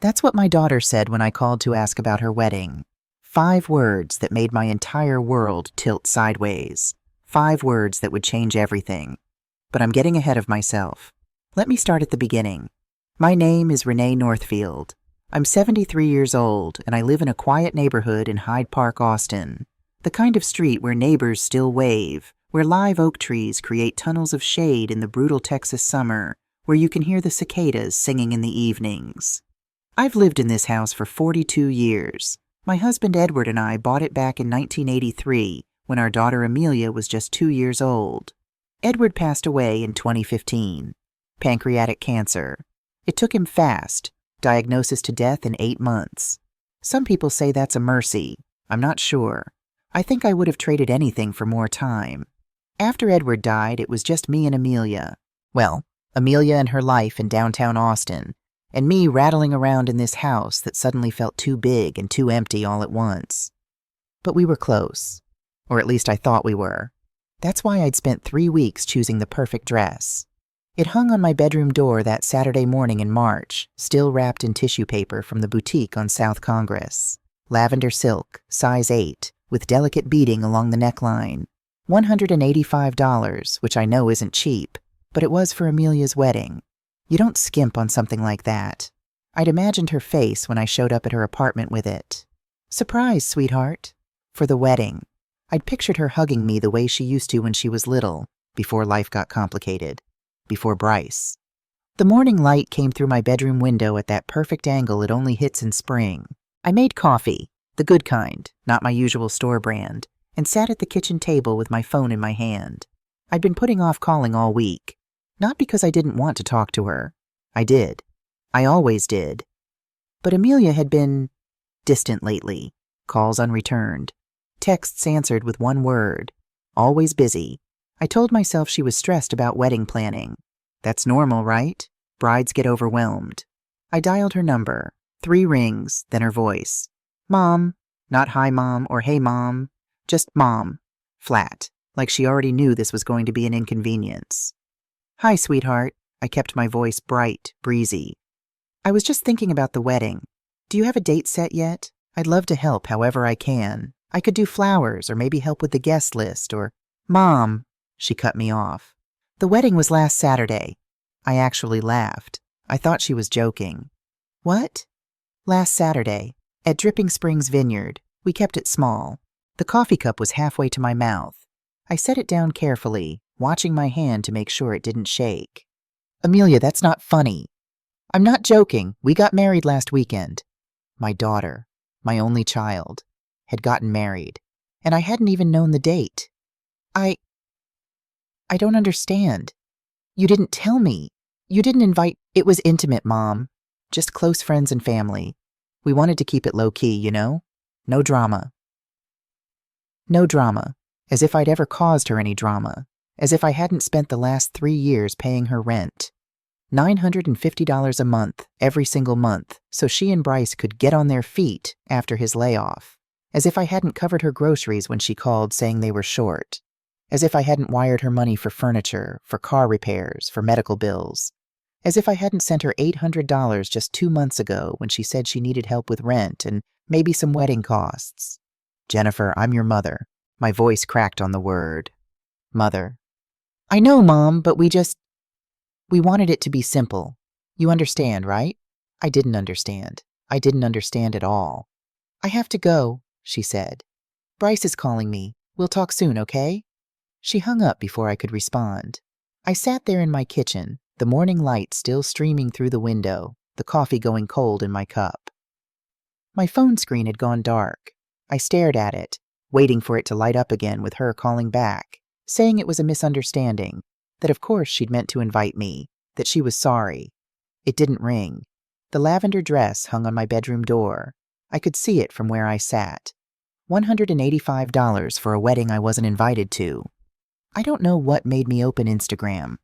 That's what my daughter said when I called to ask about her wedding. 5 words that made my entire world tilt sideways. 5 words that would change everything. But I'm getting ahead of myself. Let me start at the beginning. My name is Renee Northfield. I'm 73 years old, and I live in a quiet neighborhood in Hyde Park, Austin. The kind of street where neighbors still wave, where live oak trees create tunnels of shade in the brutal Texas summer, where you can hear the cicadas singing in the evenings. I've lived in this house for 42 years. My husband Edward and I bought it back in 1983 when our daughter Amelia was just 2 years old. Edward passed away in 2015. Pancreatic cancer. It took him fast. Diagnosis to death in 8 months. Some people say that's a mercy. I'm not sure. I think I would have traded anything for more time. After Edward died, it was just me and Amelia. Well, Amelia and her life in downtown Austin, and me rattling around in this house that suddenly felt too big and too empty all at once. But we were close. Or at least I thought we were. That's why I'd spent 3 weeks choosing the perfect dress. It hung on my bedroom door that Saturday morning in March, still wrapped in tissue paper from the boutique on South Congress. Lavender silk, size 8, with delicate beading along the neckline. $185, which I know isn't cheap, but it was for Amelia's wedding. You don't skimp on something like that. I'd imagined her face when I showed up at her apartment with it. Surprise, sweetheart. For the wedding. I'd pictured her hugging me the way she used to when she was little, before life got complicated. Before Bryce. The morning light came through my bedroom window at that perfect angle it only hits in spring. I made coffee, the good kind, not my usual store brand, and sat at the kitchen table with my phone in my hand. I'd been putting off calling all week. Not because I didn't want to talk to her. I did. I always did. But Amelia had been distant lately. Calls unreturned. Texts answered with one word. Always busy. I told myself she was stressed about wedding planning. That's normal, right? Brides get overwhelmed. I dialed her number. 3 rings, then her voice. Mom. Not hi, Mom, or hey, Mom. Just Mom. Flat, like she already knew this was going to be an inconvenience. Hi, sweetheart. I kept my voice bright, breezy. I was just thinking about the wedding. Do you have a date set yet? I'd love to help however I can. I could do flowers, or maybe help with the guest list, or... Mom. She cut me off. The wedding was last Saturday. I actually laughed. I thought she was joking. What? Last Saturday, at Dripping Springs Vineyard. We kept it small. The coffee cup was halfway to my mouth. I set it down carefully, watching my hand to make sure it didn't shake. Amelia, that's not funny. I'm not joking. We got married last weekend. My daughter, my only child, had gotten married, and I hadn't even known the date. I don't understand. You didn't tell me. You didn't invite... It was intimate, Mom. Just close friends and family. We wanted to keep it low-key, you know? No drama. No drama. As if I'd ever caused her any drama. As if I hadn't spent the last 3 years paying her rent. $950 a month, every single month, so she and Bryce could get on their feet after his layoff. As if I hadn't covered her groceries when she called saying they were short. As if I hadn't wired her money for furniture, for car repairs, for medical bills. As if I hadn't sent her $800 just 2 months ago when she said she needed help with rent and maybe some wedding costs. Jennifer, I'm your mother. My voice cracked on the word. Mother. I know, Mom, but we wanted it to be simple. You understand, right? I didn't understand. I didn't understand at all. I have to go, she said. Bryce is calling me. We'll talk soon, okay? She hung up before I could respond. I sat there in my kitchen, the morning light still streaming through the window, the coffee going cold in my cup. My phone screen had gone dark. I stared at it, waiting for it to light up again with her calling back, saying it was a misunderstanding, that of course she'd meant to invite me, that she was sorry. It didn't ring. The lavender dress hung on my bedroom door. I could see it from where I sat. $185 for a wedding I wasn't invited to. I don't know what made me open Instagram.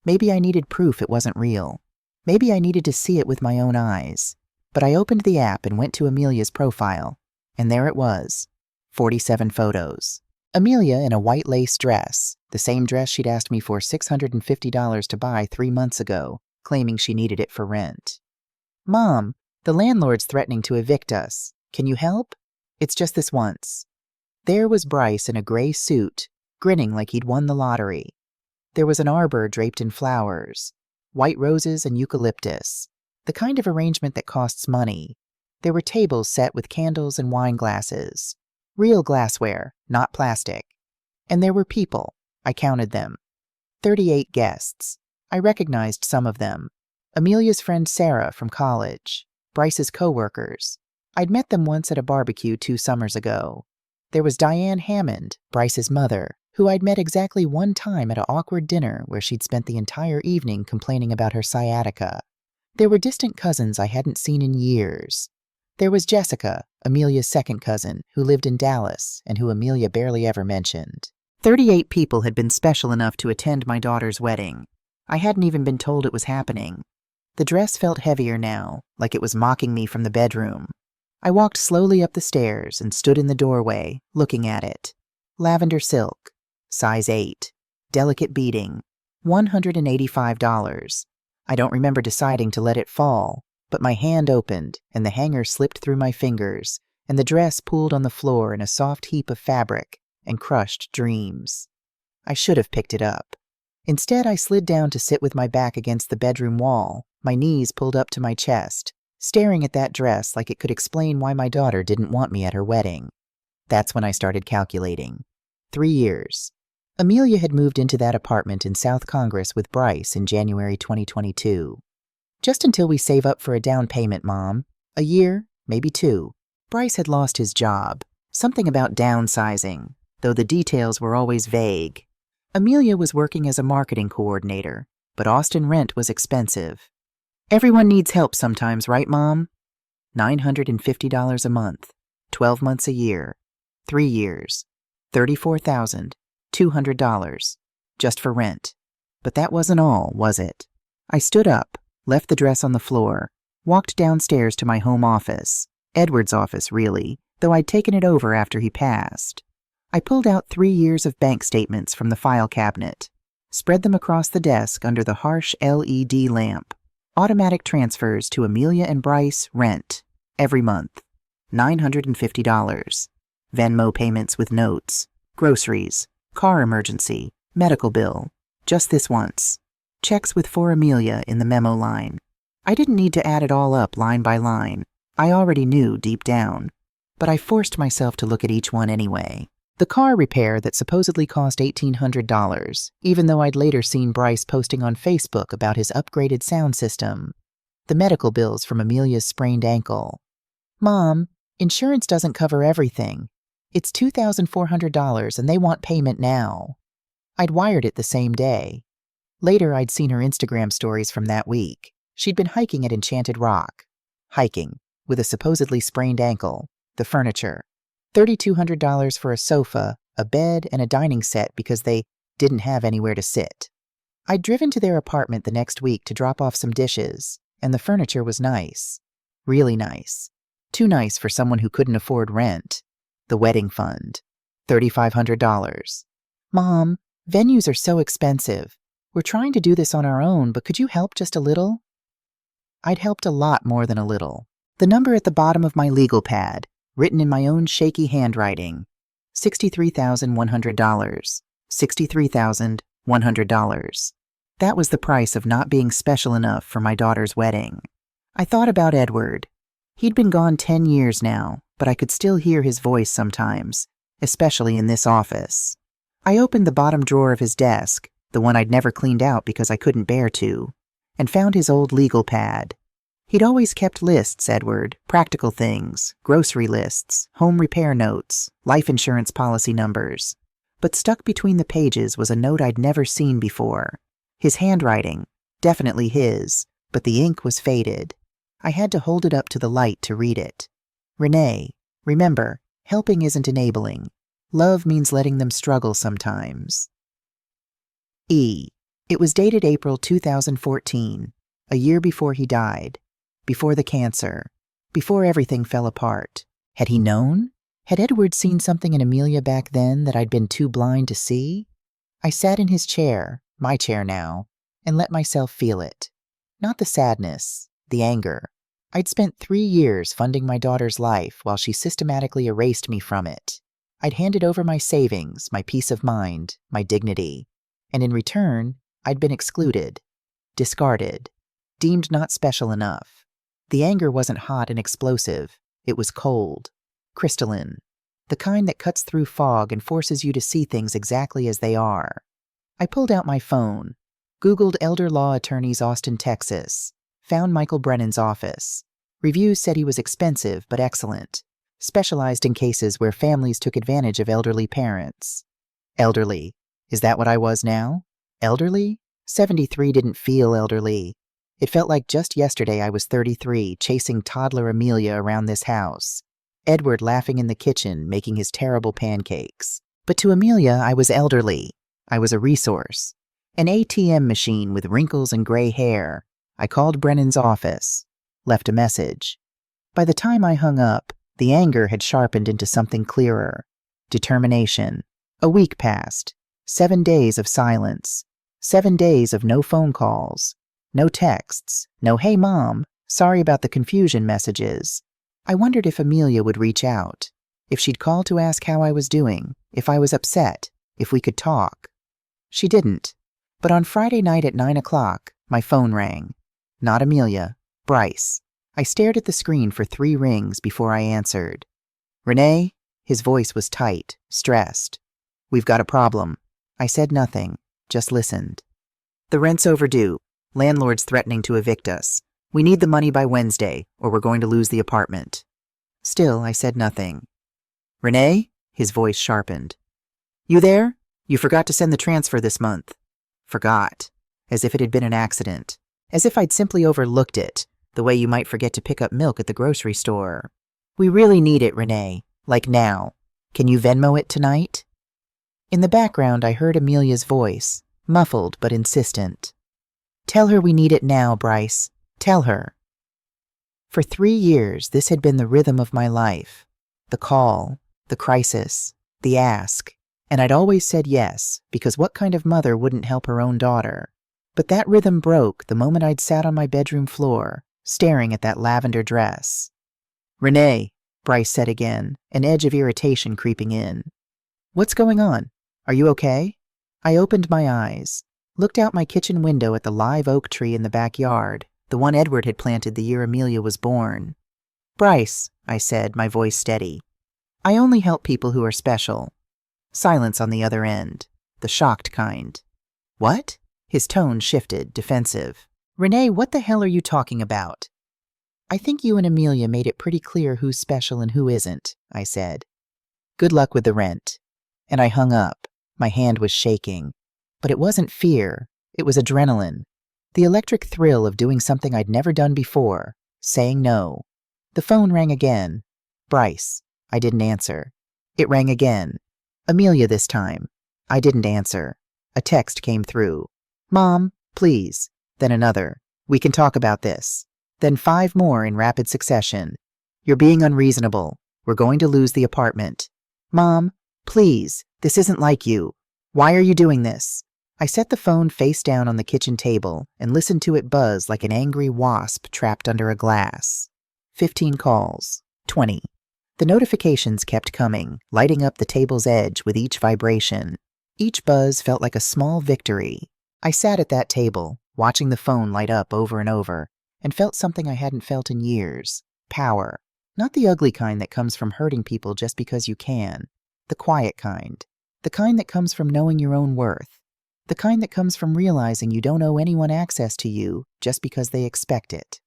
Maybe I needed proof it wasn't real. Maybe I needed to see it with my own eyes. But I opened the app and went to Amelia's profile, and there it was. 47 photos. Amelia in a white lace dress, the same dress she'd asked me for $650 to buy 3 months ago, claiming she needed it for rent. Mom, The landlord's threatening to evict us. Can you help? It's just this once. There was Bryce in a gray suit, grinning like he'd won the lottery. There was an arbor draped in flowers, white roses and eucalyptus, the kind of arrangement that costs money. There were tables set with candles and wine glasses, real glassware, not plastic. And there were people. I counted them. 38 guests. I recognized some of them. Amelia's friend Sarah from college, Bryce's co-workers. I'd met them once at a barbecue 2 summers ago. There was Diane Hammond, Bryce's mother, who I'd met exactly one time at an awkward dinner where she'd spent the entire evening complaining about her sciatica. There were distant cousins I hadn't seen in years. There was Jessica, Amelia's second cousin, who lived in Dallas and who Amelia barely ever mentioned. 38 people had been special enough to attend my daughter's wedding. I hadn't even been told it was happening. The dress felt heavier now, like it was mocking me from the bedroom. I walked slowly up the stairs and stood in the doorway, looking at it. Lavender silk, size 8, delicate beading, $185. I don't remember deciding to let it fall, but my hand opened and the hanger slipped through my fingers, and the dress pooled on the floor in a soft heap of fabric and crushed dreams. I should have picked it up. Instead, I slid down to sit with my back against the bedroom wall, my knees pulled up to my chest, staring at that dress like it could explain why my daughter didn't want me at her wedding. That's when I started calculating. 3 years. Amelia had moved into that apartment in South Congress with Bryce in January 2022. Just until we save up for a down payment, Mom. A year, maybe 2. Bryce had lost his job. Something about downsizing, though the details were always vague. Amelia was working as a marketing coordinator, but Austin rent was expensive. Everyone needs help sometimes, right, Mom? $950 a month, 12 months a year, 3 years, $34,200, just for rent. But that wasn't all, was it? I stood up, left the dress on the floor, walked downstairs to my home office, Edward's office, really, though I'd taken it over after he passed. I pulled out 3 years of bank statements from the file cabinet, spread them across the desk under the harsh LED lamp. Automatic transfers to Amelia and Bryce, rent, every month, $950. Venmo payments with notes, groceries, car emergency, medical bill, just this once. Checks with for Amelia in the memo line. I didn't need to add it all up line by line. I already knew deep down. But I forced myself to look at each one anyway. The car repair that supposedly cost $1,800, even though I'd later seen Bryce posting on Facebook about his upgraded sound system. The medical bills from Amelia's sprained ankle. Mom, insurance doesn't cover everything. It's $2,400 and they want payment now. I'd wired it the same day. Later, I'd seen her Instagram stories from that week. She'd been hiking at Enchanted Rock. Hiking, with a supposedly sprained ankle, the furniture. $3,200 for a sofa, a bed, and a dining set because they didn't have anywhere to sit. I'd driven to their apartment the next week to drop off some dishes, and the furniture was nice. Really nice. Too nice for someone who couldn't afford rent. The wedding fund. $3,500. Mom, venues are so expensive. We're trying to do this on our own, but could you help just a little? I'd helped a lot more than a little. The number at the bottom of my legal pad, written in my own shaky handwriting. $63,100. $63,100. That was the price of not being special enough for my daughter's wedding. I thought about Edward. He'd been gone 10 years now, but I could still hear his voice sometimes, especially in this office. I opened the bottom drawer of his desk, the one I'd never cleaned out because I couldn't bear to, and found his old legal pad. He'd always kept lists, Edward, practical things, grocery lists, home repair notes, life insurance policy numbers. But stuck between the pages was a note I'd never seen before. His handwriting, definitely his, but the ink was faded. I had to hold it up to the light to read it. Renee, remember, helping isn't enabling. Love means letting them struggle sometimes. E. It was dated April 2014, a year before he died. Before the cancer, before everything fell apart. Had he known? Had Edward seen something in Amelia back then that I'd been too blind to see? I sat in his chair, my chair now, and let myself feel it. Not the sadness, the anger, I'd spent 3 years funding my daughter's life while she systematically erased me from it. I'd handed over my savings, my peace of mind, my dignity. And in return, I'd been excluded, discarded, deemed not special enough. The anger wasn't hot and explosive. It was cold, crystalline, the kind that cuts through fog and forces you to see things exactly as they are. I pulled out my phone, Googled elder law attorneys Austin, Texas, found Michael Brennan's office. Reviews said he was expensive but excellent, specialized in cases where families took advantage of elderly parents. Elderly. Is that what I was now? Elderly? 73 didn't feel elderly. It felt like just yesterday I was 33, chasing toddler Amelia around this house. Edward laughing in the kitchen, making his terrible pancakes. But to Amelia, I was elderly. I was a resource. An ATM machine with wrinkles and gray hair. I called Brennan's office. Left a message. By the time I hung up, the anger had sharpened into something clearer. Determination. A week passed. 7 days of silence. 7 days of no phone calls. No texts. No, "Hey, Mom, sorry about the confusion" messages. I wondered if Amelia would reach out. If she'd call to ask how I was doing. If I was upset. If we could talk. She didn't. But on Friday night at 9 o'clock, my phone rang. Not Amelia. Bryce. I stared at the screen for 3 rings before I answered. "Renee?" His voice was tight, stressed. "We've got a problem." I said nothing, just listened. "The rent's overdue. Landlord's threatening to evict us. We need the money by Wednesday, or we're going to lose the apartment." Still, I said nothing. "Renee?" His voice sharpened. "You there? You forgot to send the transfer this month." Forgot. As if it had been an accident. As if I'd simply overlooked it, the way you might forget to pick up milk at the grocery store. "We really need it, Renee. Like now. Can you Venmo it tonight?" In the background, I heard Amelia's voice, muffled but insistent. "Tell her we need it now, Bryce. Tell her." For 3 years, this had been the rhythm of my life. The call, the crisis, the ask. And I'd always said yes, because what kind of mother wouldn't help her own daughter? But that rhythm broke the moment I'd sat on my bedroom floor, staring at that lavender dress. "Renee," Bryce said again, an edge of irritation creeping in. "What's going on? Are you okay?" I opened my eyes, looked out my kitchen window at the live oak tree in the backyard, the one Edward had planted the year Amelia was born. "Bryce," I said, my voice steady. "I only help people who are special." Silence on the other end, the shocked kind. "What?" His tone shifted, defensive. "Renee, what the hell are you talking about?" "I think you and Amelia made it pretty clear who's special and who isn't," I said. "Good luck with the rent." And I hung up. My hand was shaking. But it wasn't fear. It was adrenaline. The electric thrill of doing something I'd never done before, saying no. The phone rang again. Bryce. I didn't answer. It rang again. Amelia this time. I didn't answer. A text came through. "Mom, please." Then another. "We can talk about this." Then 5 more in rapid succession. "You're being unreasonable. We're going to lose the apartment." "Mom, please. This isn't like you. Why are you doing this?" I set the phone face down on the kitchen table and listened to it buzz like an angry wasp trapped under a glass. 15 calls. 20. The notifications kept coming, lighting up the table's edge with each vibration. Each buzz felt like a small victory. I sat at that table, watching the phone light up over and over, and felt something I hadn't felt in years. Power. Not the ugly kind that comes from hurting people just because you can. The quiet kind. The kind that comes from knowing your own worth. The kind that comes from realizing you don't owe anyone access to you just because they expect it.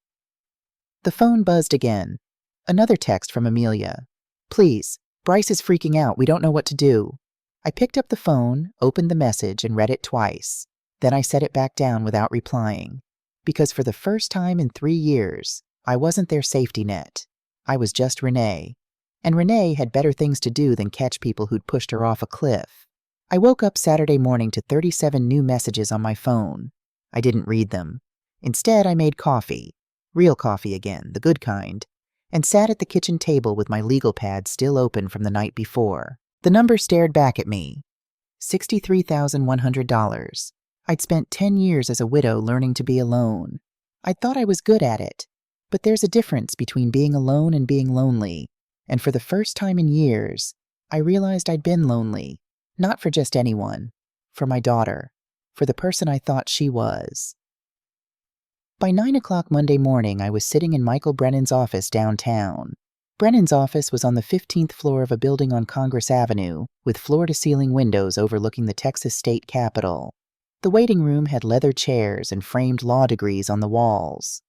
The phone buzzed again. Another text from Amelia. "Please, Bryce is freaking out. We don't know what to do." I picked up the phone, opened the message, and read it twice. Then I set it back down without replying. Because for the first time in 3 years, I wasn't their safety net. I was just Renee. And Renee had better things to do than catch people who'd pushed her off a cliff. I woke up Saturday morning to 37 new messages on my phone. I didn't read them. Instead, I made coffee. Real coffee again, the good kind. And sat at the kitchen table with my legal pad still open from the night before. The number stared back at me. $63,100. I'd spent 10 years as a widow learning to be alone. I thought I was good at it. But there's a difference between being alone and being lonely, and for the first time in years, I realized I'd been lonely, not for just anyone, for my daughter, for the person I thought she was. By 9 o'clock Monday morning, I was sitting in Michael Brennan's office downtown. Brennan's office was on the 15th floor of a building on Congress Avenue, with floor-to-ceiling windows overlooking the Texas state capitol. The waiting room had leather chairs and framed law degrees on the walls.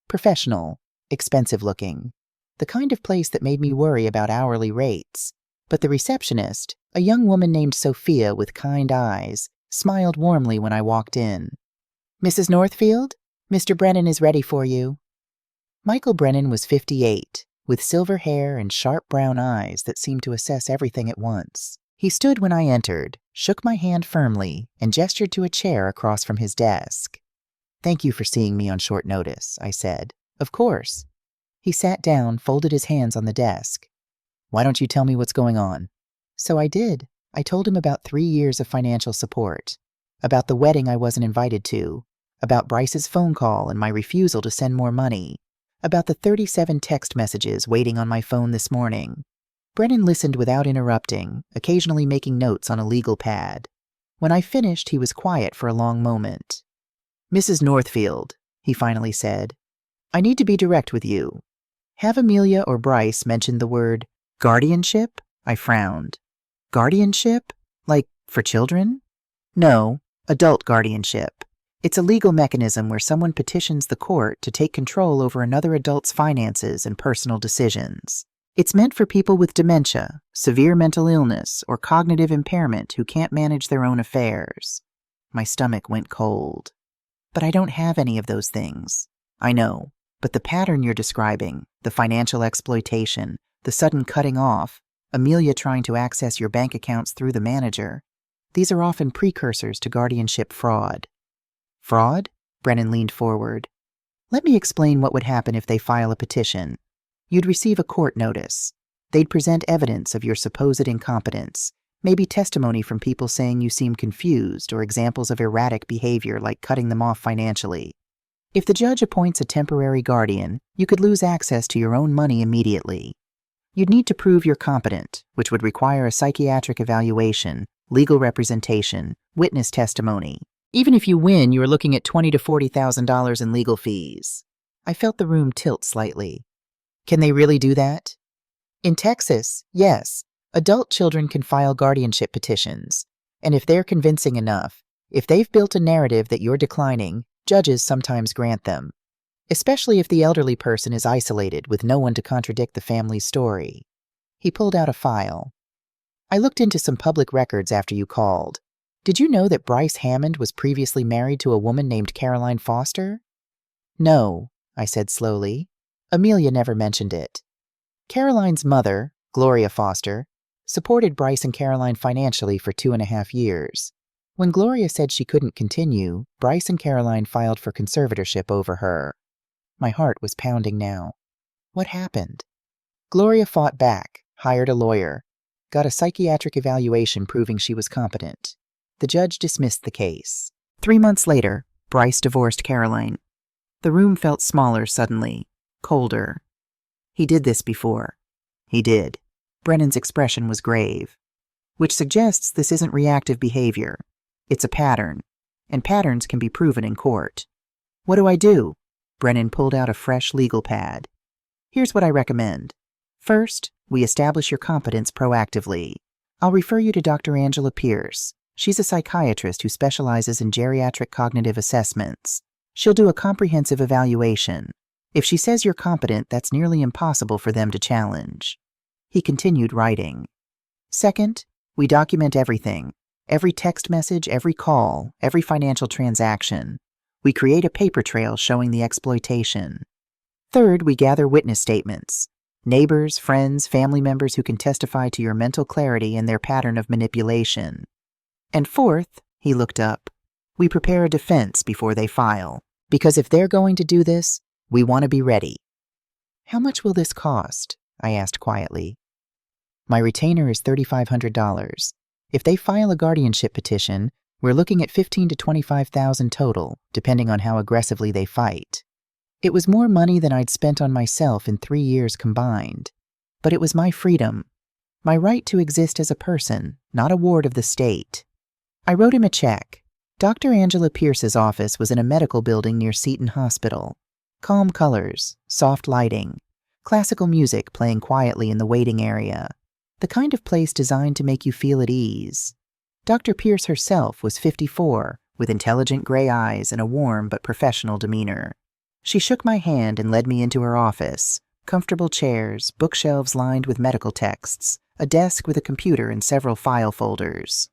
Professional, expensive-looking. The kind of place that made me worry about hourly rates. But the receptionist, a young woman named Sophia with kind eyes, smiled warmly when I walked in. "Mrs. Northfield? Mr. Brennan is ready for you." Michael Brennan was 58, with silver hair and sharp brown eyes that seemed to assess everything at once. He stood when I entered, shook my hand firmly, and gestured to a chair across from his desk. "Thank you for seeing me on short notice," I said. "Of course." He sat down, folded his hands on the desk. "Why don't you tell me what's going on?" So I did. I told him about 3 years of financial support, about the wedding I wasn't invited to, about Bryce's phone call and my refusal to send more money, about the 37 text messages waiting on my phone this morning. Brennan listened without interrupting, occasionally making notes on a legal pad. When I finished, he was quiet for a long moment. "Mrs. Northfield," he finally said, "I need to be direct with you. Have Amelia or Bryce mentioned the word guardianship?" I frowned. "Guardianship? Like for children?" "No, adult guardianship. It's a legal mechanism where someone petitions the court to take control over another adult's finances and personal decisions. It's meant for people with dementia, severe mental illness, or cognitive impairment who can't manage their own affairs." My stomach went cold. "But I don't have any of those things." "I know, but the pattern you're describing, the financial exploitation, the sudden cutting off, Amelia trying to access your bank accounts through the manager, these are often precursors to guardianship fraud." "Fraud?" Brennan leaned forward. "Let me explain what would happen if they file a petition. You'd receive a court notice. They'd present evidence of your supposed incompetence, maybe testimony from people saying you seem confused or examples of erratic behavior like cutting them off financially. If the judge appoints a temporary guardian, you could lose access to your own money immediately. You'd need to prove you're competent, which would require a psychiatric evaluation, legal representation, witness testimony. Even if you win, you are looking at $20,000 to $40,000 in legal fees." I felt the room tilt slightly. "Can they really do that?" "In Texas, yes. Adult children can file guardianship petitions. And if they're convincing enough, if they've built a narrative that you're declining, judges sometimes grant them. Especially if the elderly person is isolated with no one to contradict the family's story." He pulled out a file. "I looked into some public records after you called. Did you know that Bryce Hammond was previously married to a woman named Caroline Foster?" "No," I said slowly. "Amelia never mentioned it. Caroline's mother, Gloria Foster, supported Bryce and Caroline financially for 2.5 years. When Gloria said she couldn't continue, Bryce and Caroline filed for conservatorship over her." My heart was pounding now. What happened? "Gloria fought back, hired a lawyer, got a psychiatric evaluation proving she was competent. The judge dismissed the case. 3 months later, Bryce divorced Caroline." The room felt smaller suddenly, colder. "He did this before." "He did." Brennan's expression was grave. "Which suggests this isn't reactive behavior. It's a pattern, and patterns can be proven in court." "What do I do?" Brennan pulled out a fresh legal pad. "Here's what I recommend. First, we establish your competence proactively. I'll refer you to Dr. Angela Pierce. She's a psychiatrist who specializes in geriatric cognitive assessments. She'll do a comprehensive evaluation. If she says you're competent, that's nearly impossible for them to challenge." He continued writing. "Second, we document everything. Every text message, every call, every financial transaction. We create a paper trail showing the exploitation. Third, we gather witness statements. Neighbors, friends, family members who can testify to your mental clarity and their pattern of manipulation. And fourth," he looked up, "we prepare a defense before they file. Because if they're going to do this, we want to be ready." "How much will this cost?" I asked quietly. "My retainer is $3,500. If they file a guardianship petition, we're looking at $15,000 to $25,000 total, depending on how aggressively they fight." It was more money than I'd spent on myself in 3 years combined. But it was my freedom, my right to exist as a person, not a ward of the state. I wrote him a check. Dr. Angela Pierce's office was in a medical building near Seton Hospital. Calm colors, soft lighting, classical music playing quietly in the waiting area. The kind of place designed to make you feel at ease. Dr. Pierce herself was 54, with intelligent gray eyes and a warm but professional demeanor. She shook my hand and led me into her office. Comfortable chairs, bookshelves lined with medical texts, a desk with a computer and several file folders.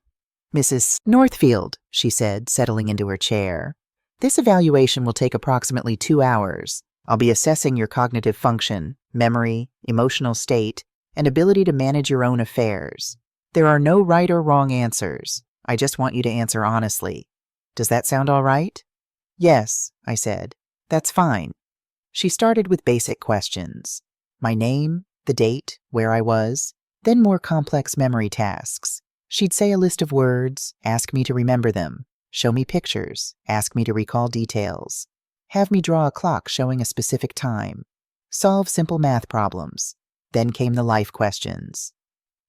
"Mrs. Northfield," she said, settling into her chair. "This evaluation will take approximately 2 hours. I'll be assessing your cognitive function, memory, emotional state, and ability to manage your own affairs. There are no right or wrong answers. I just want you to answer honestly. Does that sound all right?" "Yes," I said. "That's fine." She started with basic questions. My name, the date, where I was, then more complex memory tasks. She'd say a list of words, ask me to remember them, show me pictures, ask me to recall details, have me draw a clock showing a specific time, solve simple math problems. Then came the life questions.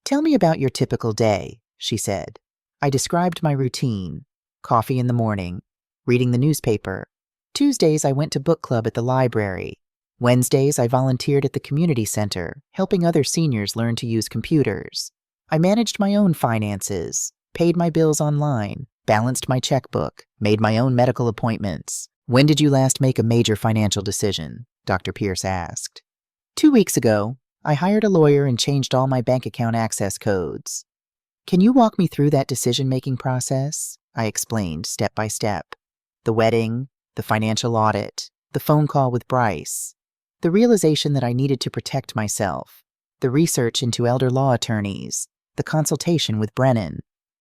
"Tell me about your typical day," she said. I described my routine: coffee in the morning, reading the newspaper. Tuesdays I went to book club at the library. Wednesdays I volunteered at the community center, helping other seniors learn to use computers. I managed my own finances, paid my bills online, balanced my checkbook, made my own medical appointments. "When did you last make a major financial decision?" Dr. Pierce asked. 2 weeks ago, I hired a lawyer and changed all my bank account access codes. "Can you walk me through that decision-making process?" I explained step by step. The wedding, the financial audit, the phone call with Bryce, the realization that I needed to protect myself, the research into elder law attorneys, the consultation with Brennan.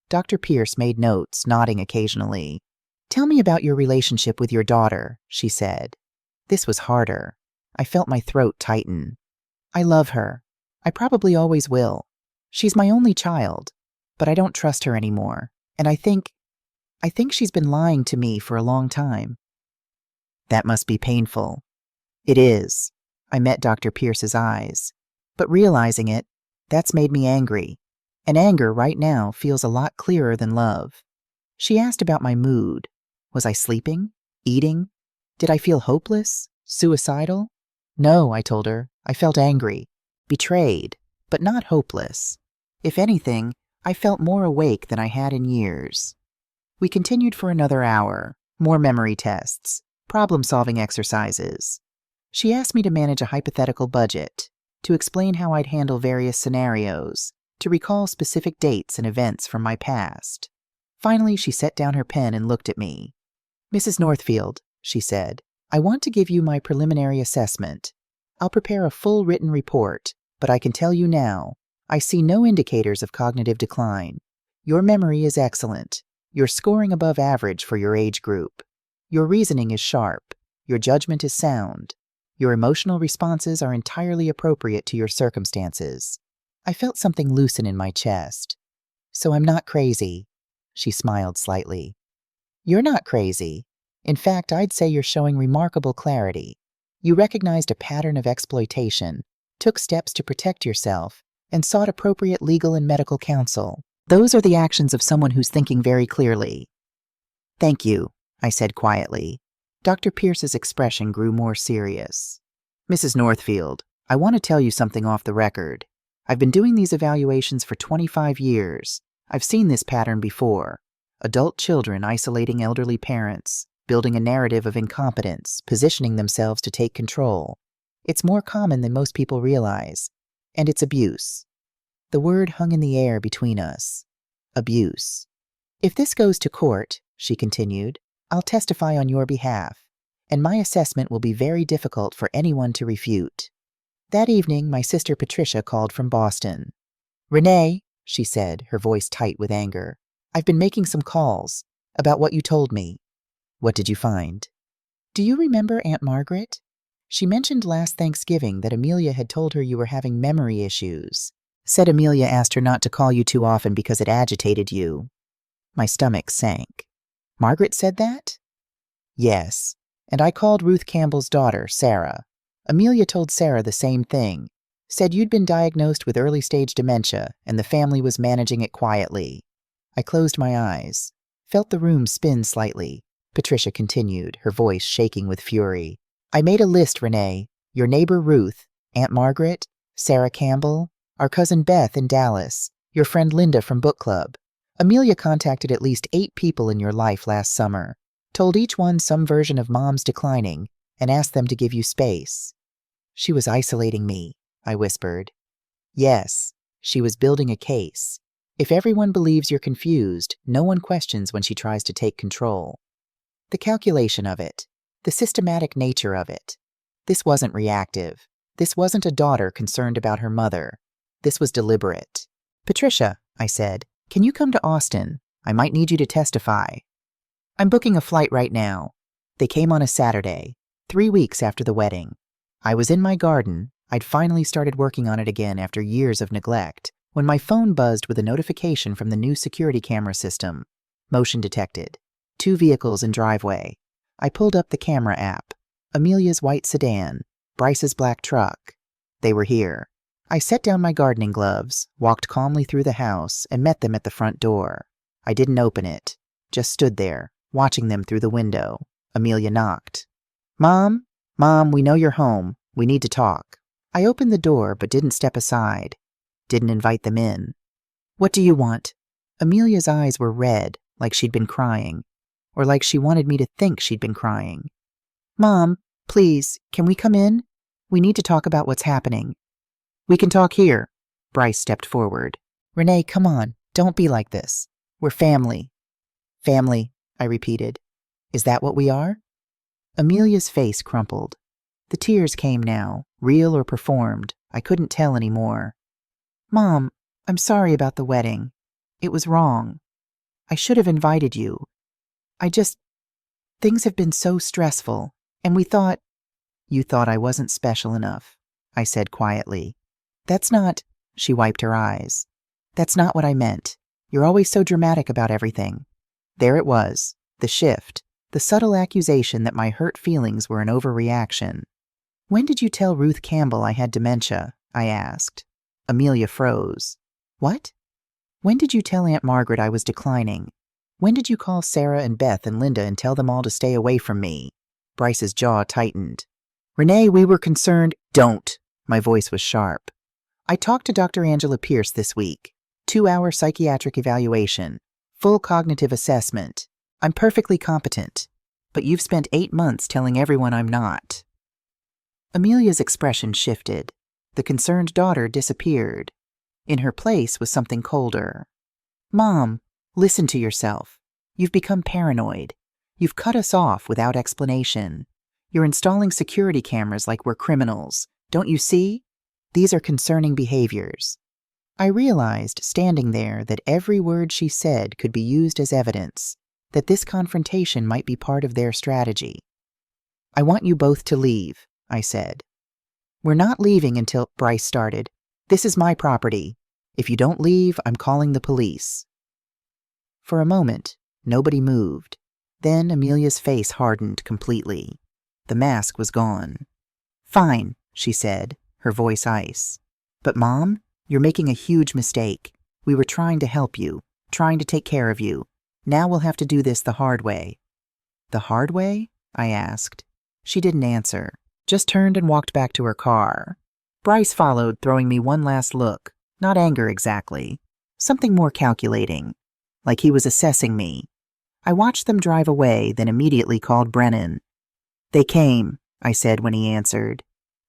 Dr. Pierce made notes, nodding occasionally. "Tell me about your relationship with your daughter," she said. This was harder. I felt my throat tighten. "I love her. I probably always will. She's my only child, but I don't trust her anymore, and I think she's been lying to me for a long time." "That must be painful." "It is." I met Dr. Pierce's eyes. "But realizing it, that's made me angry. And anger right now feels a lot clearer than love." She asked about my mood. Was I sleeping? Eating? Did I feel hopeless? Suicidal? "No," I told her. "I felt angry. Betrayed. But not hopeless. If anything, I felt more awake than I had in years." We continued for another hour. More memory tests. Problem-solving exercises. She asked me to manage a hypothetical budget, to explain how I'd handle various scenarios, to recall specific dates and events from my past. Finally, she set down her pen and looked at me. "Mrs. Northfield," she said, "I want to give you my preliminary assessment. I'll prepare a full written report, but I can tell you now, I see no indicators of cognitive decline. Your memory is excellent. You're scoring above average for your age group. Your reasoning is sharp. Your judgment is sound. Your emotional responses are entirely appropriate to your circumstances." I felt something loosen in my chest. "So I'm not crazy." She smiled slightly. "You're not crazy. In fact, I'd say you're showing remarkable clarity. You recognized a pattern of exploitation, took steps to protect yourself, and sought appropriate legal and medical counsel. Those are the actions of someone who's thinking very clearly." "Thank you," I said quietly. Dr. Pierce's expression grew more serious. "Mrs. Northfield, I want to tell you something off the record. I've been doing these evaluations for 25 years. I've seen this pattern before. Adult children isolating elderly parents, building a narrative of incompetence, positioning themselves to take control. It's more common than most people realize. And it's abuse." The word hung in the air between us. Abuse. "If this goes to court," she continued, "I'll testify on your behalf, and my assessment will be very difficult for anyone to refute." That evening, my sister Patricia called from Boston. "Renee," she said, her voice tight with anger, "I've been making some calls about what you told me." "What did you find?" "Do you remember Aunt Margaret? She mentioned last Thanksgiving that Amelia had told her you were having memory issues. Said Amelia asked her not to call you too often because it agitated you." My stomach sank. "Margaret said that?" "Yes. And I called Ruth Campbell's daughter, Sarah. Amelia told Sarah the same thing. Said you'd been diagnosed with early-stage dementia and the family was managing it quietly. I closed my eyes, felt the room spin slightly. Patricia continued, her voice shaking with fury. I made a list, Renee. Your neighbor Ruth, Aunt Margaret, Sarah Campbell, our cousin Beth in Dallas, your friend Linda from book club. Amelia contacted at least 8 people in your life last summer, told each one some version of Mom's declining, and asked them to give you space. She was isolating me, I whispered. Yes, she was building a case. If everyone believes you're confused, no one questions when she tries to take control. The calculation of it, the systematic nature of it. This wasn't reactive. This wasn't a daughter concerned about her mother. This was deliberate. Patricia, I said, can you come to Austin? I might need you to testify. I'm booking a flight right now. They came on a Saturday, 3 weeks after the wedding. I was in my garden. I'd finally started working on it again after years of neglect, when my phone buzzed with a notification from the new security camera system. Motion detected. 2 vehicles in driveway. I pulled up the camera app. Amelia's white sedan, Bryce's black truck. They were here. I set down my gardening gloves, walked calmly through the house, and met them at the front door. I didn't open it, just stood there, watching them through the window. Amelia knocked. Mom, we know you're home. We need to talk. I opened the door but didn't step aside. Didn't invite them in. What do you want? Amelia's eyes were red, like she'd been crying, or like she wanted me to think she'd been crying. Mom, please, can we come in? We need to talk about what's happening. We can talk here. Bryce stepped forward. Renee, come on, don't be like this. We're family. Family, I repeated. Is that what we are? Amelia's face crumpled. The tears came now, real or performed. I couldn't tell anymore. Mom, I'm sorry about the wedding. It was wrong. I should have invited you. Things have been so stressful, and we thought... You thought I wasn't special enough, I said quietly. That's not... She wiped her eyes. That's not what I meant. You're always so dramatic about everything. There it was, the shift, the subtle accusation that my hurt feelings were an overreaction. When did you tell Ruth Campbell I had dementia? I asked. Amelia froze. What? When did you tell Aunt Margaret I was declining? When did you call Sarah and Beth and Linda and tell them all to stay away from me? Bryce's jaw tightened. Renee, we were concerned. Don't. My voice was sharp. I talked to Dr. Angela Pierce this week. 2-hour psychiatric evaluation. Full cognitive assessment. I'm perfectly competent. But you've spent 8 months telling everyone I'm not. Amelia's expression shifted. The concerned daughter disappeared. In her place was something colder. Mom, listen to yourself. You've become paranoid. You've cut us off without explanation. You're installing security cameras like we're criminals. Don't you see? These are concerning behaviors. I realized, standing there, that every word she said could be used as evidence, that this confrontation might be part of their strategy. I want you both to leave, I said. We're not leaving until... Bryce started. This is my property. If you don't leave, I'm calling the police. For a moment, nobody moved. Then Amelia's face hardened completely. The mask was gone. Fine, she said, her voice ice. But Mom, you're making a huge mistake. We were trying to help you, trying to take care of you. Now we'll have to do this the hard way. The hard way? I asked. She didn't answer, just turned and walked back to her car. Bryce followed, throwing me one last look. Not anger exactly. Something more calculating. Like he was assessing me. I watched them drive away, then immediately called Brennan. They came, I said when he answered.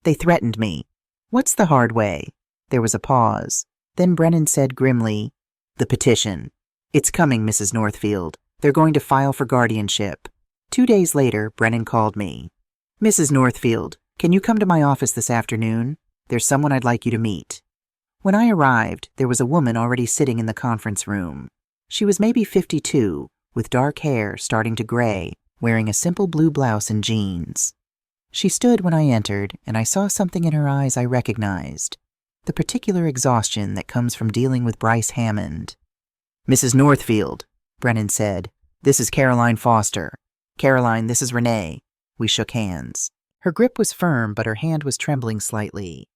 They threatened me. What's the hard way? There was a pause. Then Brennan said grimly, The petition. It's coming, Mrs. Northfield. They're going to file for guardianship. 2 days later, Brennan called me. Mrs. Northfield, can you come to my office this afternoon? There's someone I'd like you to meet. When I arrived, there was a woman already sitting in the conference room. She was maybe 52, with dark hair starting to gray, wearing a simple blue blouse and jeans. She stood when I entered, and I saw something in her eyes I recognized. The particular exhaustion that comes from dealing with Bryce Hammond. Mrs. Northfield, Brennan said, this is Caroline Foster. Caroline, this is Renee. We shook hands. Her grip was firm, but her hand was trembling slightly.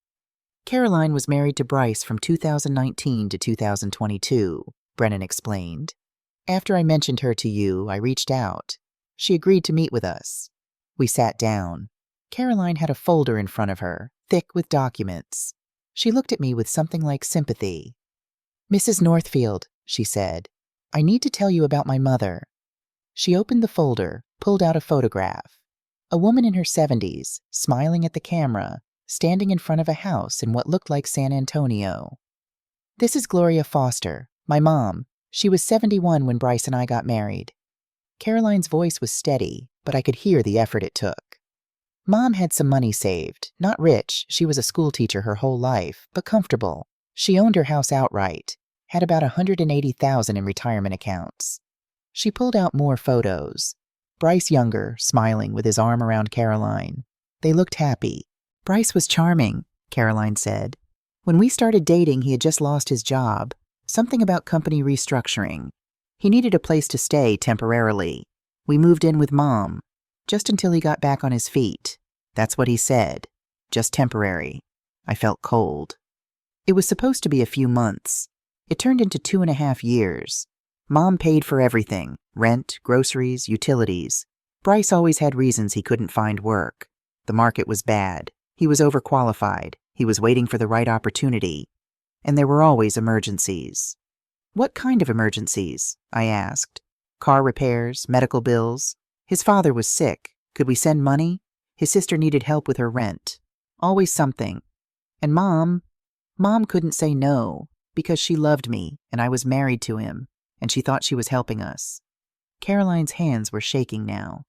Caroline was married to Bryce from 2019 to 2022, Brennan explained. After I mentioned her to you, I reached out. She agreed to meet with us. We sat down. Caroline had a folder in front of her, thick with documents. She looked at me with something like sympathy. "Mrs. Northfield," she said, "I need to tell you about my mother." She opened the folder, pulled out a photograph. A woman in her 70s, smiling at the camera, standing in front of a house in what looked like San Antonio. "This is Gloria Foster, my mom. She was 71 when Bryce and I got married." Caroline's voice was steady, but I could hear the effort it took. Mom had some money saved. Not rich, she was a school teacher her whole life, but comfortable. She owned her house outright, had about $180,000 in retirement accounts. She pulled out more photos. Bryce younger, smiling with his arm around Caroline. They looked happy. "Bryce was charming," Caroline said. "When we started dating, he had just lost his job. Something about company restructuring. He needed a place to stay temporarily. We moved in with Mom, just until he got back on his feet. That's what he said. Just temporary." I felt cold. It was supposed to be a few months. It turned into 2.5 years. Mom paid for everything: rent, groceries, utilities. Bryce always had reasons he couldn't find work. The market was bad. He was overqualified. He was waiting for the right opportunity. And there were always emergencies. "What kind of emergencies?" I asked. "Car repairs, medical bills. His father was sick. Could we send money? His sister needed help with her rent. Always something. And Mom couldn't say no, because she loved me and I was married to him, and she thought she was helping us." Caroline's hands were shaking now.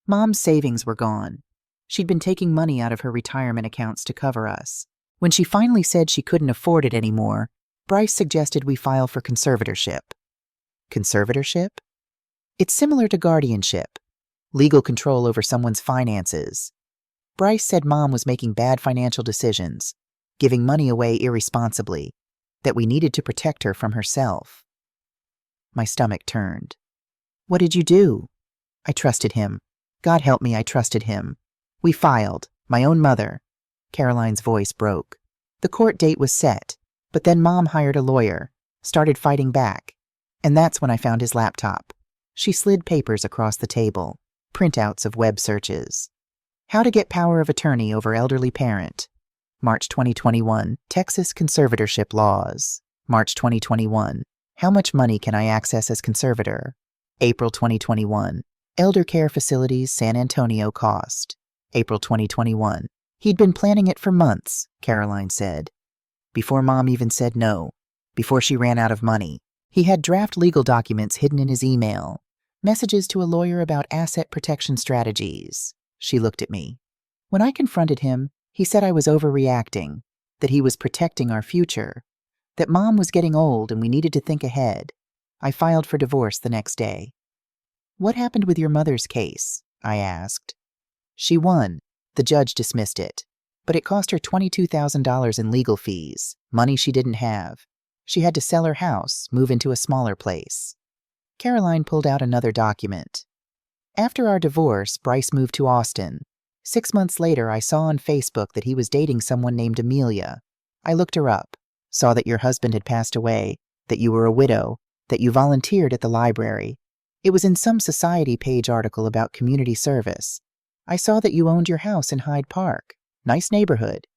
Mom's savings were gone. She'd been taking money out of her retirement accounts to cover us. When she finally said she couldn't afford it anymore, Bryce suggested we file for conservatorship. Conservatorship? It's similar to guardianship. Legal control over someone's finances. Bryce said Mom was making bad financial decisions, giving money away irresponsibly, that we needed to protect her from herself. My stomach turned. "What did you do?" "I trusted him. God help me, I trusted him. We filed. My own mother." Caroline's voice broke. "The court date was set, but then Mom hired a lawyer, started fighting back. And that's when I found his laptop." She slid papers across the table, printouts of web searches. "How to get power of attorney over elderly parent." March 2021, Texas conservatorship laws. March 2021, how much money can I access as conservator? April 2021, elder care facilities San Antonio cost. April 2021, he'd been planning it for months, Caroline said. Before Mom even said no, before she ran out of money, he had draft legal documents hidden in his email, messages to a lawyer about asset protection strategies. She looked at me. When I confronted him, he said I was overreacting, that he was protecting our future, that Mom was getting old and we needed to think ahead. I filed for divorce the next day. "What happened with your mother's case?" I asked. "She won. The judge dismissed it. But it cost her $22,000 in legal fees, money she didn't have. She had to sell her house, move into a smaller place." Caroline pulled out another document. "After our divorce, Bryce moved to Austin. 6 months later, I saw on Facebook that he was dating someone named Amelia. I looked her up, saw that your husband had passed away, that you were a widow, that you volunteered at the library. It was in some Society page article about community service. I saw that you owned your house in Hyde Park. Nice neighborhood."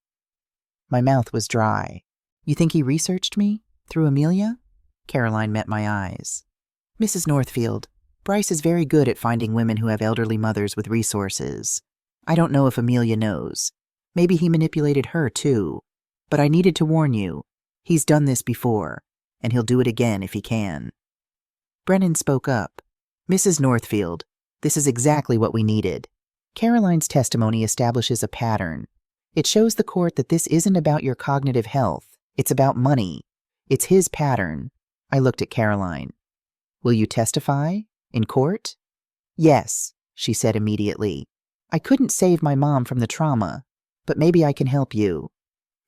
My mouth was dry. "You think he researched me? Through Amelia?" Caroline met my eyes. "Mrs. Northfield, Bryce is very good at finding women who have elderly mothers with resources. I don't know if Amelia knows. Maybe he manipulated her, too. But I needed to warn you. He's done this before, and he'll do it again if he can." Brennan spoke up. "Mrs. Northfield, this is exactly what we needed. Caroline's testimony establishes a pattern. It shows the court that this isn't about your cognitive health. It's about money. It's his pattern." I looked at Caroline. "Will you testify? In court?" "Yes," she said immediately. "I couldn't save my mom from the trauma, but maybe I can help you."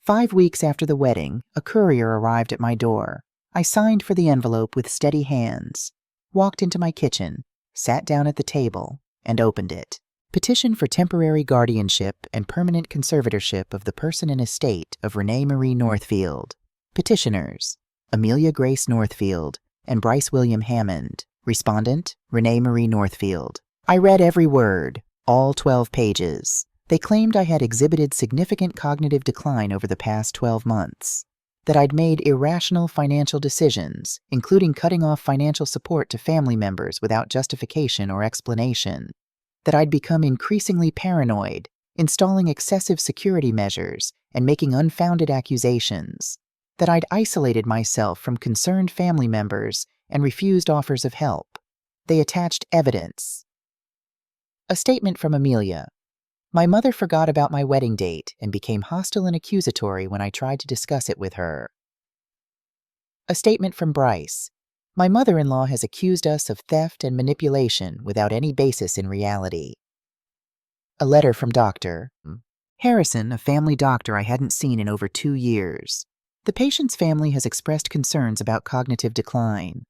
5 weeks after the wedding, a courier arrived at my door. I signed for the envelope with steady hands, walked into my kitchen, sat down at the table, and opened it. Petition for temporary guardianship and permanent conservatorship of the person and estate of Renee Marie Northfield. Petitioners: Amelia Grace Northfield and Bryce William Hammond. Respondent: Renee Marie Northfield. I read every word, all 12 pages. They claimed I had exhibited significant cognitive decline over the past 12 months, that I'd made irrational financial decisions, including cutting off financial support to family members without justification or explanation, that I'd become increasingly paranoid, installing excessive security measures and making unfounded accusations, that I'd isolated myself from concerned family members and refused offers of help. They attached evidence. A statement from Amelia. My mother forgot about my wedding date and became hostile and accusatory when I tried to discuss it with her. A statement from Bryce. My mother-in-law has accused us of theft and manipulation without any basis in reality. A letter from Dr. Harrison, a family doctor I hadn't seen in over 2 years. The patient's family has expressed concerns about cognitive decline.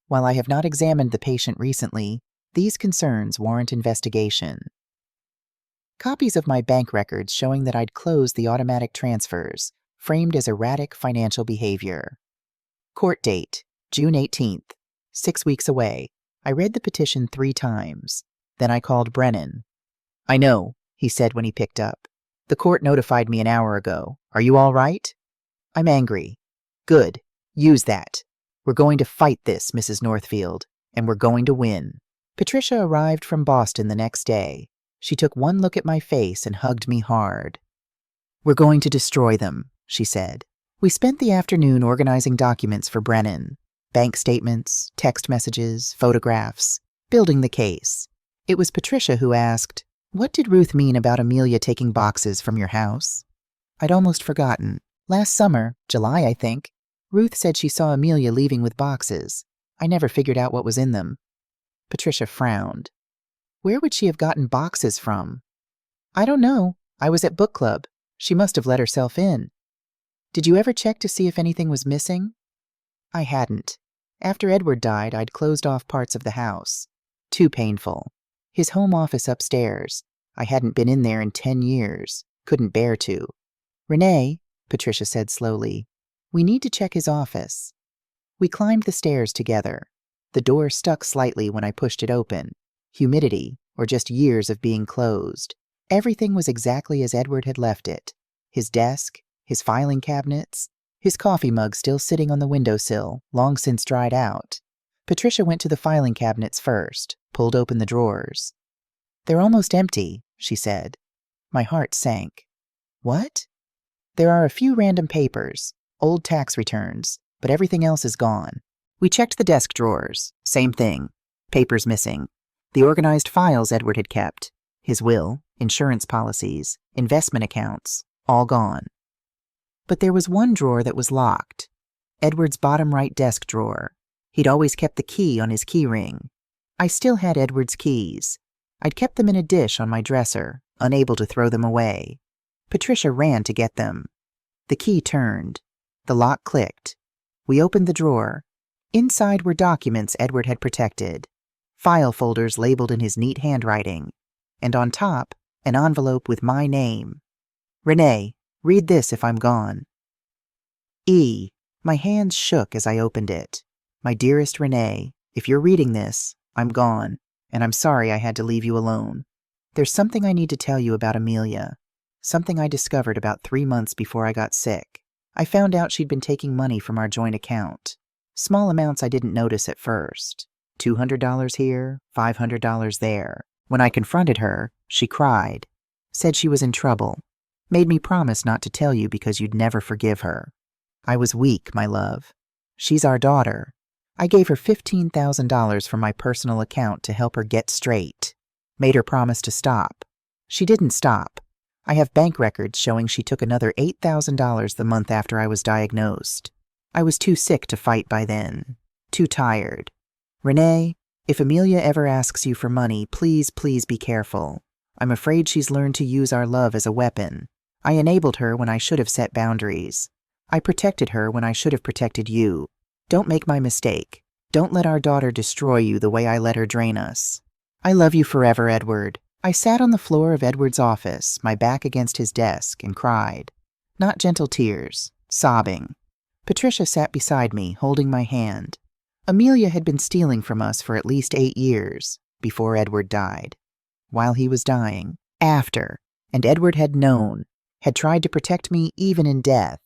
While I have not examined the patient recently, these concerns warrant investigation. Copies of my bank records showing that I'd closed the automatic transfers, framed as erratic financial behavior. Court date, June 18th, 6 weeks away. I read the petition 3 times. Then I called Brennan. I know, he said when he picked up. The court notified me an hour ago. Are you all right? I'm angry. Good. Use that. We're going to fight this, Mrs. Northfield, and we're going to win. Patricia arrived from Boston the next day. She took one look at my face and hugged me hard. We're going to destroy them, she said. We spent the afternoon organizing documents for Brennan. Bank statements, text messages, photographs, building the case. It was Patricia who asked, "What did Ruth mean about Amelia taking boxes from your house?" I'd almost forgotten. Last summer, July I think, Ruth said she saw Amelia leaving with boxes. I never figured out what was in them. Patricia frowned. Where would she have gotten boxes from? I don't know. I was at book club. She must have let herself in. Did you ever check to see if anything was missing? I hadn't. After Edward died, I'd closed off parts of the house. Too painful. His home office upstairs. I hadn't been in there in 10 years. Couldn't bear to. Renee, Patricia said slowly, we need to check his office. We climbed the stairs together. The door stuck slightly when I pushed it open. Humidity, or just years of being closed. Everything was exactly as Edward had left it. His desk, his filing cabinets, his coffee mug still sitting on the windowsill, long since dried out. Patricia went to the filing cabinets first, pulled open the drawers. They're almost empty, she said. My heart sank. What? There are a few random papers, old tax returns, but everything else is gone. We checked the desk drawers. Same thing. Papers missing. The organized files Edward had kept, his will, insurance policies, investment accounts, all gone. But there was one drawer that was locked. Edward's bottom right desk drawer. He'd always kept the key on his key ring. I still had Edward's keys. I'd kept them in a dish on my dresser, unable to throw them away. Patricia ran to get them. The key turned. The lock clicked. We opened the drawer. Inside were documents Edward had protected. File folders labeled in his neat handwriting, and on top, an envelope with my name. Renee, read this if I'm gone. E. My hands shook as I opened it. My dearest Renee, if you're reading this, I'm gone, and I'm sorry I had to leave you alone. There's something I need to tell you about Amelia, something I discovered about 3 months before I got sick. I found out she'd been taking money from our joint account. Small amounts I didn't notice at first. $200 here, $500 there. When I confronted her, she cried, said she was in trouble, made me promise not to tell you because you'd never forgive her. I was weak, my love. She's our daughter. I gave her $15,000 from my personal account to help her get straight. Made her promise to stop. She didn't stop. I have bank records showing she took another $8,000 the month after I was diagnosed. I was too sick to fight by then. Too tired. Renee, if Amelia ever asks you for money, please be careful. I'm afraid she's learned to use our love as a weapon. I enabled her when I should have set boundaries. I protected her when I should have protected you. Don't make my mistake. Don't let our daughter destroy you the way I let her drain us. I love you forever, Edward. I sat on the floor of Edward's office, my back against his desk, and cried. Not gentle tears, sobbing. Patricia sat beside me, holding my hand. Amelia had been stealing from us for at least 8 years, before Edward died. While he was dying, after, and Edward had known, had tried to protect me even in death.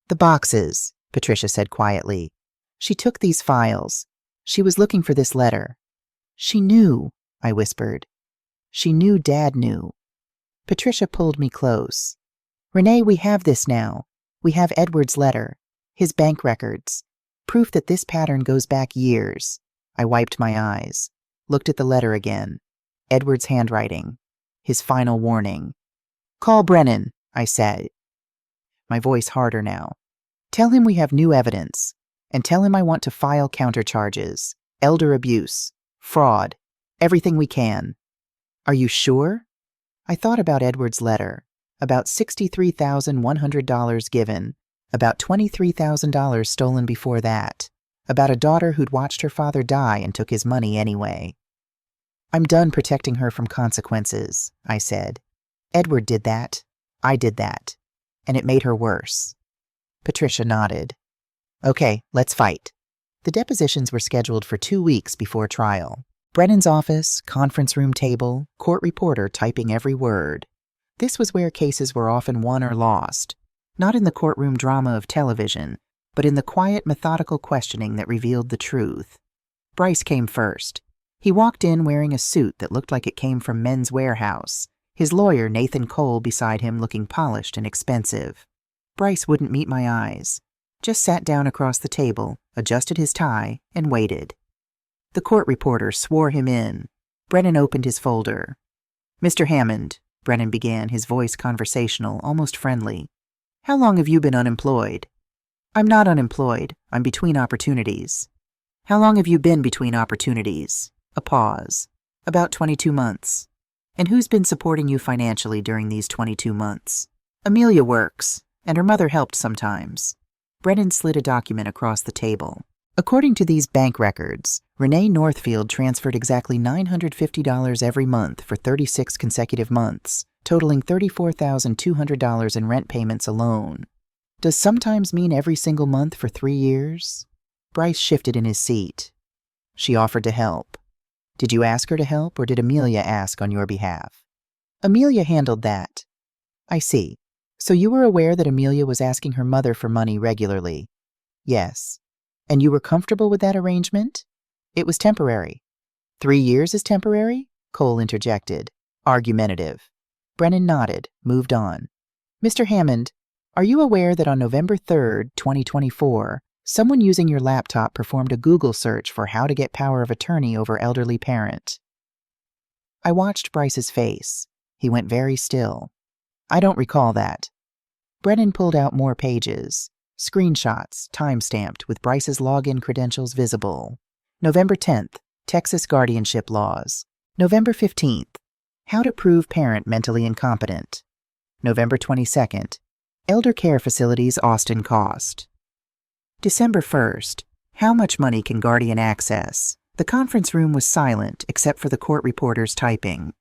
The boxes, Patricia said quietly. She took these files. She was looking for this letter. She knew, I whispered. She knew Dad knew. Patricia pulled me close. Renee, we have this now. We have Edward's letter, his bank records, proof that this pattern goes back years. I wiped my eyes, looked at the letter again. Edward's handwriting, his final warning. Call Brennan, I said, my voice harder now. Tell him we have new evidence, and tell him I want to file countercharges, elder abuse, fraud, everything we can. Are you sure? I thought about Edward's letter, about $63,100 given, about $23,000 stolen before that, about a daughter who'd watched her father die and took his money anyway. I'm done protecting her from consequences, I said. Edward did that. I did that. And it made her worse. Patricia nodded. Okay, let's fight. The depositions were scheduled for 2 weeks before trial. Brennan's office, conference room table, court reporter typing every word. This was where cases were often won or lost, not in the courtroom drama of television, but in the quiet, methodical questioning that revealed the truth. Bryce came first. He walked in wearing a suit that looked like it came from Men's Warehouse, his lawyer, Nathan Cole, beside him looking polished and expensive. Bryce wouldn't meet my eyes, just sat down across the table, adjusted his tie, and waited. The court reporter swore him in. Brennan opened his folder. Mr. Hammond, Brennan began, his voice conversational, almost friendly. How long have you been unemployed? I'm not unemployed. I'm between opportunities. How long have you been between opportunities? A pause. About 22 months. And who's been supporting you financially during these 22 months? Amelia works, and her mother helped sometimes. Brennan slid a document across the table. According to these bank records, Renee Northfield transferred exactly $950 every month for 36 consecutive months, totaling $34,200 in rent payments alone. Does sometimes mean every single month for 3 years? Bryce shifted in his seat. She offered to help. Did you ask her to help, or did Amelia ask on your behalf? Amelia handled that. I see. So you were aware that Amelia was asking her mother for money regularly? Yes. And you were comfortable with that arrangement? It was temporary. 3 years is temporary? Cole interjected, argumentative. Brennan nodded, moved on. Mr. Hammond, are you aware that on November 3rd, 2024, someone using your laptop performed a Google search for how to get power of attorney over elderly parent? I watched Bryce's face. He went very still. I don't recall that. Brennan pulled out more pages. Screenshots, time-stamped, with Bryce's login credentials visible. November 10th, Texas guardianship laws. November 15th, how to prove parent mentally incompetent. November 22nd, elder care facilities Austin cost. December 1st, how much money can guardian access? The conference room was silent except for the court reporter's typing.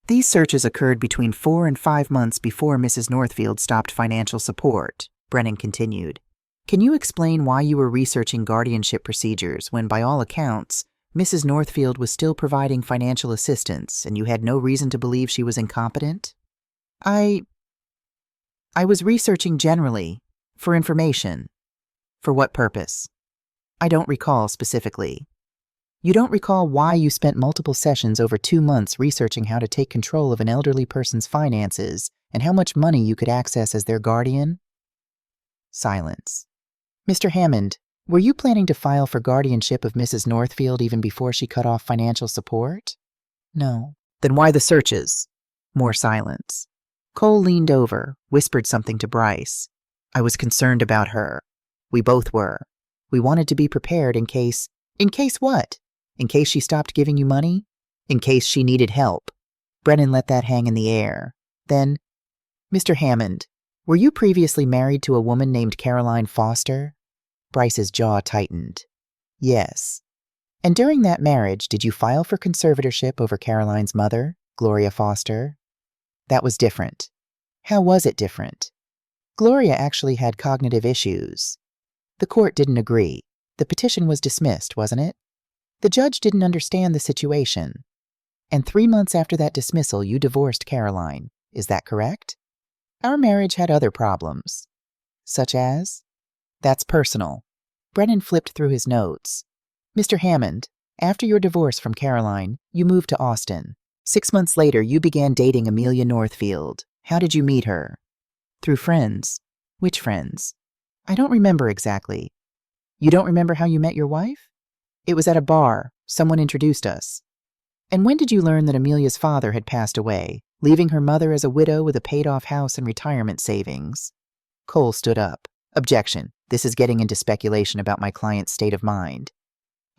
These searches occurred between 4 and 5 months before Mrs. Northfield stopped financial support. Brennan continued. Can you explain why you were researching guardianship procedures when, by all accounts, Mrs. Northfield was still providing financial assistance and you had no reason to believe she was incompetent? I was researching generally, for information. For what purpose? I don't recall specifically. You don't recall why you spent multiple sessions over 2 months researching how to take control of an elderly person's finances and how much money you could access as their guardian? Silence. Mr. Hammond, were you planning to file for guardianship of Mrs. Northfield even before she cut off financial support? No. Then why the searches? More silence. Cole leaned over, whispered something to Bryce. I was concerned about her. We both were. We wanted to be prepared in case... In case what? In case she stopped giving you money? In case she needed help. Brennan let that hang in the air. Then, Mr. Hammond, were you previously married to a woman named Caroline Foster? Bryce's jaw tightened. Yes. And during that marriage, did you file for conservatorship over Caroline's mother? Gloria Foster. That was different. How was it different? Gloria actually had cognitive issues. The court didn't agree. The petition was dismissed, wasn't it? The judge didn't understand the situation. And 3 months after that dismissal, you divorced Caroline. Is that correct? Our marriage had other problems. Such as? That's personal. Brennan flipped through his notes. Mr. Hammond, after your divorce from Caroline, you moved to Austin. 6 months later, you began dating Amelia Northfield. How did you meet her? Through friends. Which friends? I don't remember exactly. You don't remember how you met your wife? It was at a bar. Someone introduced us. And when did you learn that Amelia's father had passed away, leaving her mother as a widow with a paid-off house and retirement savings? Cole stood up. Objection. This is getting into speculation about my client's state of mind.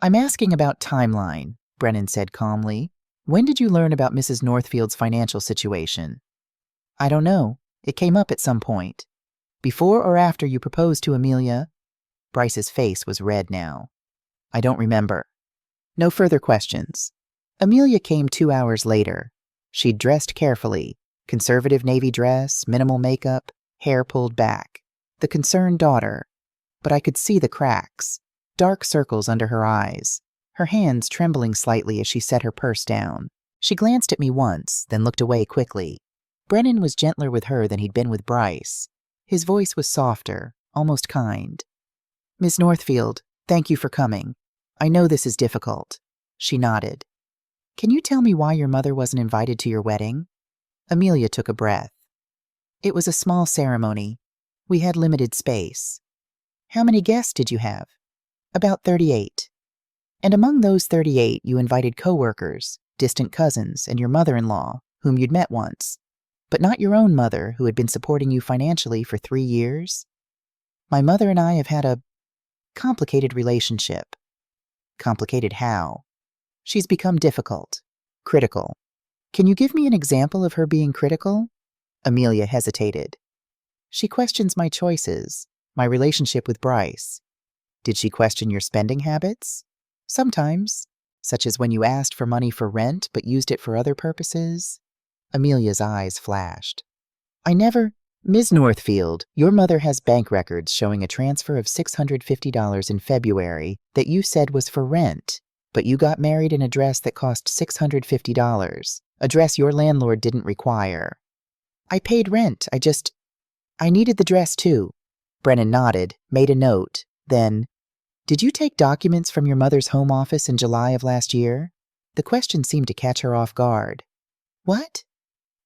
I'm asking about timeline, Brennan said calmly. When did you learn about Mrs. Northfield's financial situation? I don't know. It came up at some point. Before or after you proposed to Amelia? Bryce's face was red now. I don't remember. No further questions. Amelia came 2 hours later. She'd dressed carefully. Conservative navy dress, minimal makeup, hair pulled back. The concerned daughter. But I could see the cracks. Dark circles under her eyes. Her hands trembling slightly as she set her purse down. She glanced at me once, then looked away quickly. Brennan was gentler with her than he'd been with Bryce. His voice was softer, almost kind. Miss Northfield, thank you for coming. I know this is difficult. She nodded. Can you tell me why your mother wasn't invited to your wedding? Amelia took a breath. It was a small ceremony. We had limited space. How many guests did you have? About 38. And among those 38, you invited coworkers, distant cousins, and your mother-in-law, whom you'd met once. But not your own mother, who had been supporting you financially for 3 years? My mother and I have had a complicated relationship. Complicated how? She's become difficult, critical. Can you give me an example of her being critical? Amelia hesitated. She questions my choices, my relationship with Bryce. Did she question your spending habits? Sometimes, such as when you asked for money for rent but used it for other purposes. Amelia's eyes flashed. I never... Ms. Northfield, your mother has bank records showing a transfer of $650 in February that you said was for rent, but you got married in a dress that cost $650, a dress your landlord didn't require. I paid rent, I needed the dress too. Brennan nodded, made a note, then, did you take documents from your mother's home office in July of last year? The question seemed to catch her off guard. What?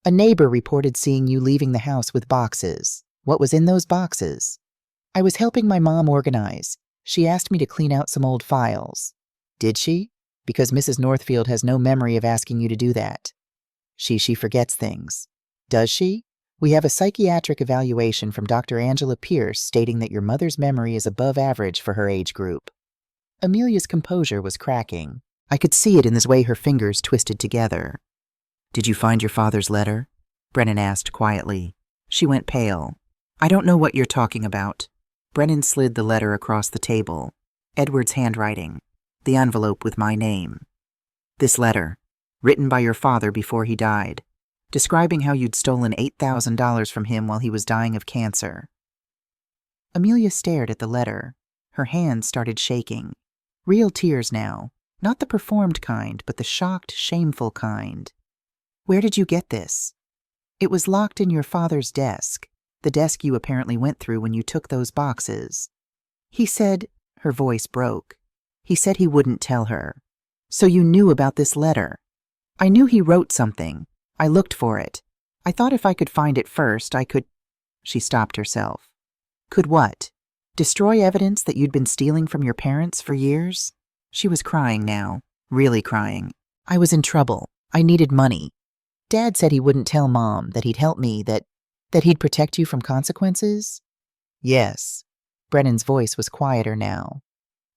A neighbor reported seeing you leaving the house with boxes. What was in those boxes? I was helping my mom organize. She asked me to clean out some old files. Did she? Because Mrs. Northfield has no memory of asking you to do that. She forgets things. Does she? We have a psychiatric evaluation from Dr. Angela Pierce stating that your mother's memory is above average for her age group. Amelia's composure was cracking. I could see it in the way her fingers twisted together. Did you find your father's letter? Brennan asked quietly. She went pale. I don't know what you're talking about. Brennan slid the letter across the table. Edward's handwriting. The envelope with my name. This letter, written by your father before he died, describing how you'd stolen $8,000 from him while he was dying of cancer. Amelia stared at the letter. Her hands started shaking. Real tears now. Not the performed kind, but the shocked, shameful kind. Where did you get this? It was locked in your father's desk, the desk you apparently went through when you took those boxes. He said, her voice broke. He said he wouldn't tell her. So you knew about this letter. I knew he wrote something. I looked for it. I thought if I could find it first, I could... She stopped herself. Could what? Destroy evidence that you'd been stealing from your parents for years? She was crying now, really crying. I was in trouble. I needed money. Dad said he wouldn't tell Mom, that he'd help me, that he'd protect you from consequences? Yes. Brennan's voice was quieter now.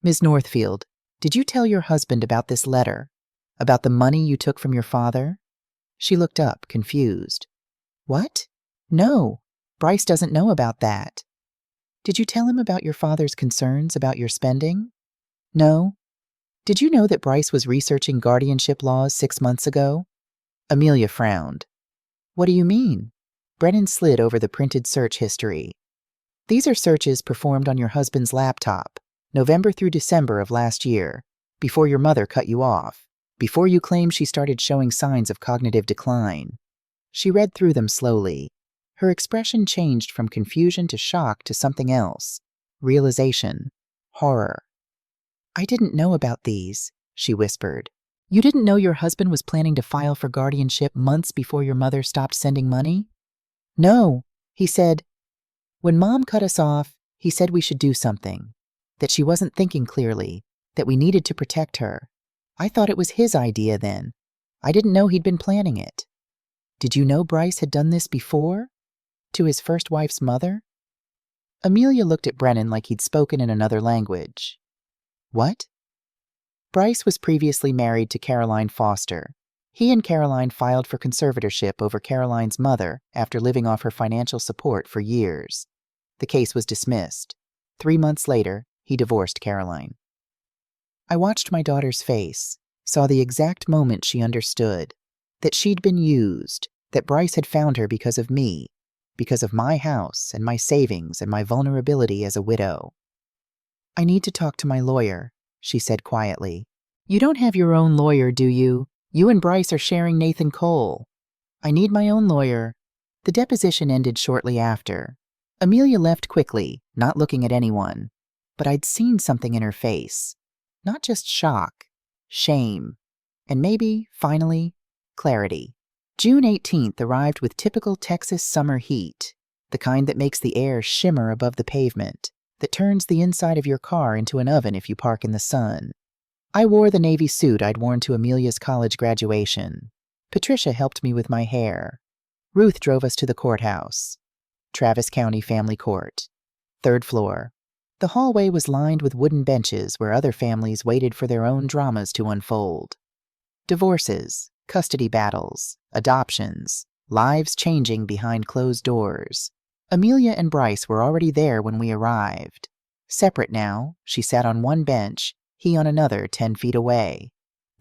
Miss Northfield, did you tell your husband about this letter? About the money you took from your father? She looked up, confused. What? No. Bryce doesn't know about that. Did you tell him about your father's concerns about your spending? No. Did you know that Bryce was researching guardianship laws 6 months ago? Amelia frowned. What do you mean? Brennan slid over the printed search history. These are searches performed on your husband's laptop, November through December of last year, before your mother cut you off, before you claim she started showing signs of cognitive decline. She read through them slowly. Her expression changed from confusion to shock to something else. Realization. Horror. I didn't know about these, she whispered. You didn't know your husband was planning to file for guardianship months before your mother stopped sending money? No, he said. When Mom cut us off, he said we should do something, that she wasn't thinking clearly, that we needed to protect her. I thought it was his idea then. I didn't know he'd been planning it. Did you know Bryce had done this before? To his first wife's mother? Amelia looked at Brennan like he'd spoken in another language. What? Bryce was previously married to Caroline Foster. He and Caroline filed for conservatorship over Caroline's mother after living off her financial support for years. The case was dismissed. 3 months later, he divorced Caroline. I watched my daughter's face, saw the exact moment she understood, that she'd been used, that Bryce had found her because of me, because of my house and my savings and my vulnerability as a widow. I need to talk to my lawyer, she said quietly. You don't have your own lawyer, do you? You and Bryce are sharing Nathan Cole. I need my own lawyer. The deposition ended shortly after. Amelia left quickly, not looking at anyone. But I'd seen something in her face. Not just shock, shame, and maybe, finally, clarity. June 18th arrived with typical Texas summer heat, the kind that makes the air shimmer above the pavement, that turns the inside of your car into an oven if you park in the sun. I wore the navy suit I'd worn to Amelia's college graduation. Patricia helped me with my hair. Ruth drove us to the courthouse. Travis County Family Court. 3rd floor. The hallway was lined with wooden benches where other families waited for their own dramas to unfold. Divorces, custody battles, adoptions, lives changing behind closed doors. Amelia and Bryce were already there when we arrived. Separate now, she sat on one bench, he on another 10 feet away.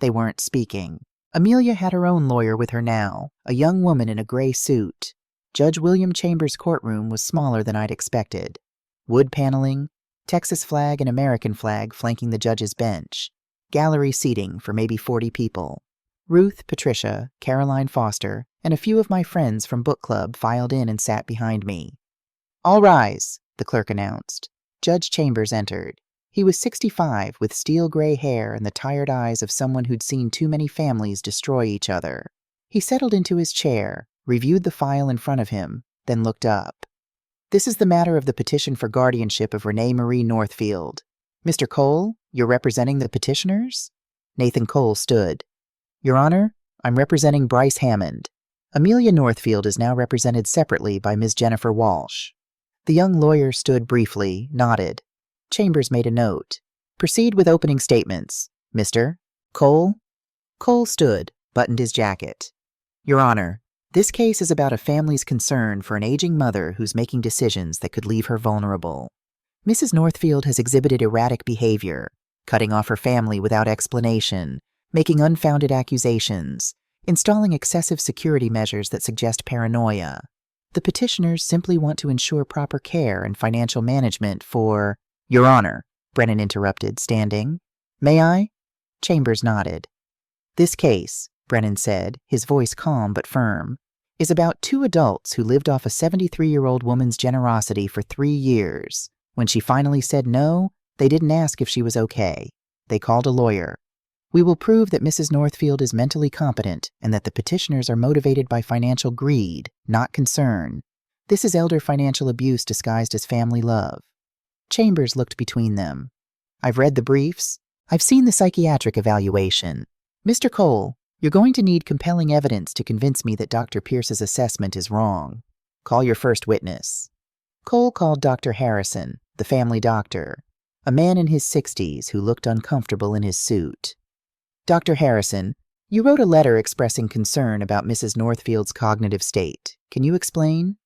They weren't speaking. Amelia had her own lawyer with her now, a young woman in a gray suit. Judge William Chambers' courtroom was smaller than I'd expected. Wood paneling, Texas flag and American flag flanking the judge's bench. Gallery seating for maybe 40 people. Ruth, Patricia, Caroline Foster, and a few of my friends from book club filed in and sat behind me. All rise, the clerk announced. Judge Chambers entered. He was 65, with steel gray hair and the tired eyes of someone who'd seen too many families destroy each other. He settled into his chair, reviewed the file in front of him, then looked up. This is the matter of the petition for guardianship of Renee Marie Northfield. Mr. Cole, you're representing the petitioners? Nathan Cole stood. Your Honor, I'm representing Bryce Hammond. Amelia Northfield is now represented separately by Ms. Jennifer Walsh. The young lawyer stood briefly, nodded. Chambers made a note. Proceed with opening statements. Mr. Cole? Cole stood, buttoned his jacket. Your Honor, this case is about a family's concern for an aging mother who's making decisions that could leave her vulnerable. Mrs. Northfield has exhibited erratic behavior, cutting off her family without explanation, making unfounded accusations, installing excessive security measures that suggest paranoia. The petitioners simply want to ensure proper care and financial management for— Your Honor, Brennan interrupted, standing. May I? Chambers nodded. This case, Brennan said, his voice calm but firm, is about 2 adults who lived off a 73-year-old woman's generosity for 3 years. When she finally said no, they didn't ask if she was okay. They called a lawyer. We will prove that Mrs. Northfield is mentally competent and that the petitioners are motivated by financial greed, not concern. This is elder financial abuse disguised as family love. Chambers looked between them. I've read the briefs. I've seen the psychiatric evaluation. Mr. Cole, you're going to need compelling evidence to convince me that Dr. Pierce's assessment is wrong. Call your first witness. Cole called Dr. Harrison, the family doctor, a man in his 60s who looked uncomfortable in his suit. Dr. Harrison, you wrote a letter expressing concern about Mrs. Northfield's cognitive state. Can you explain?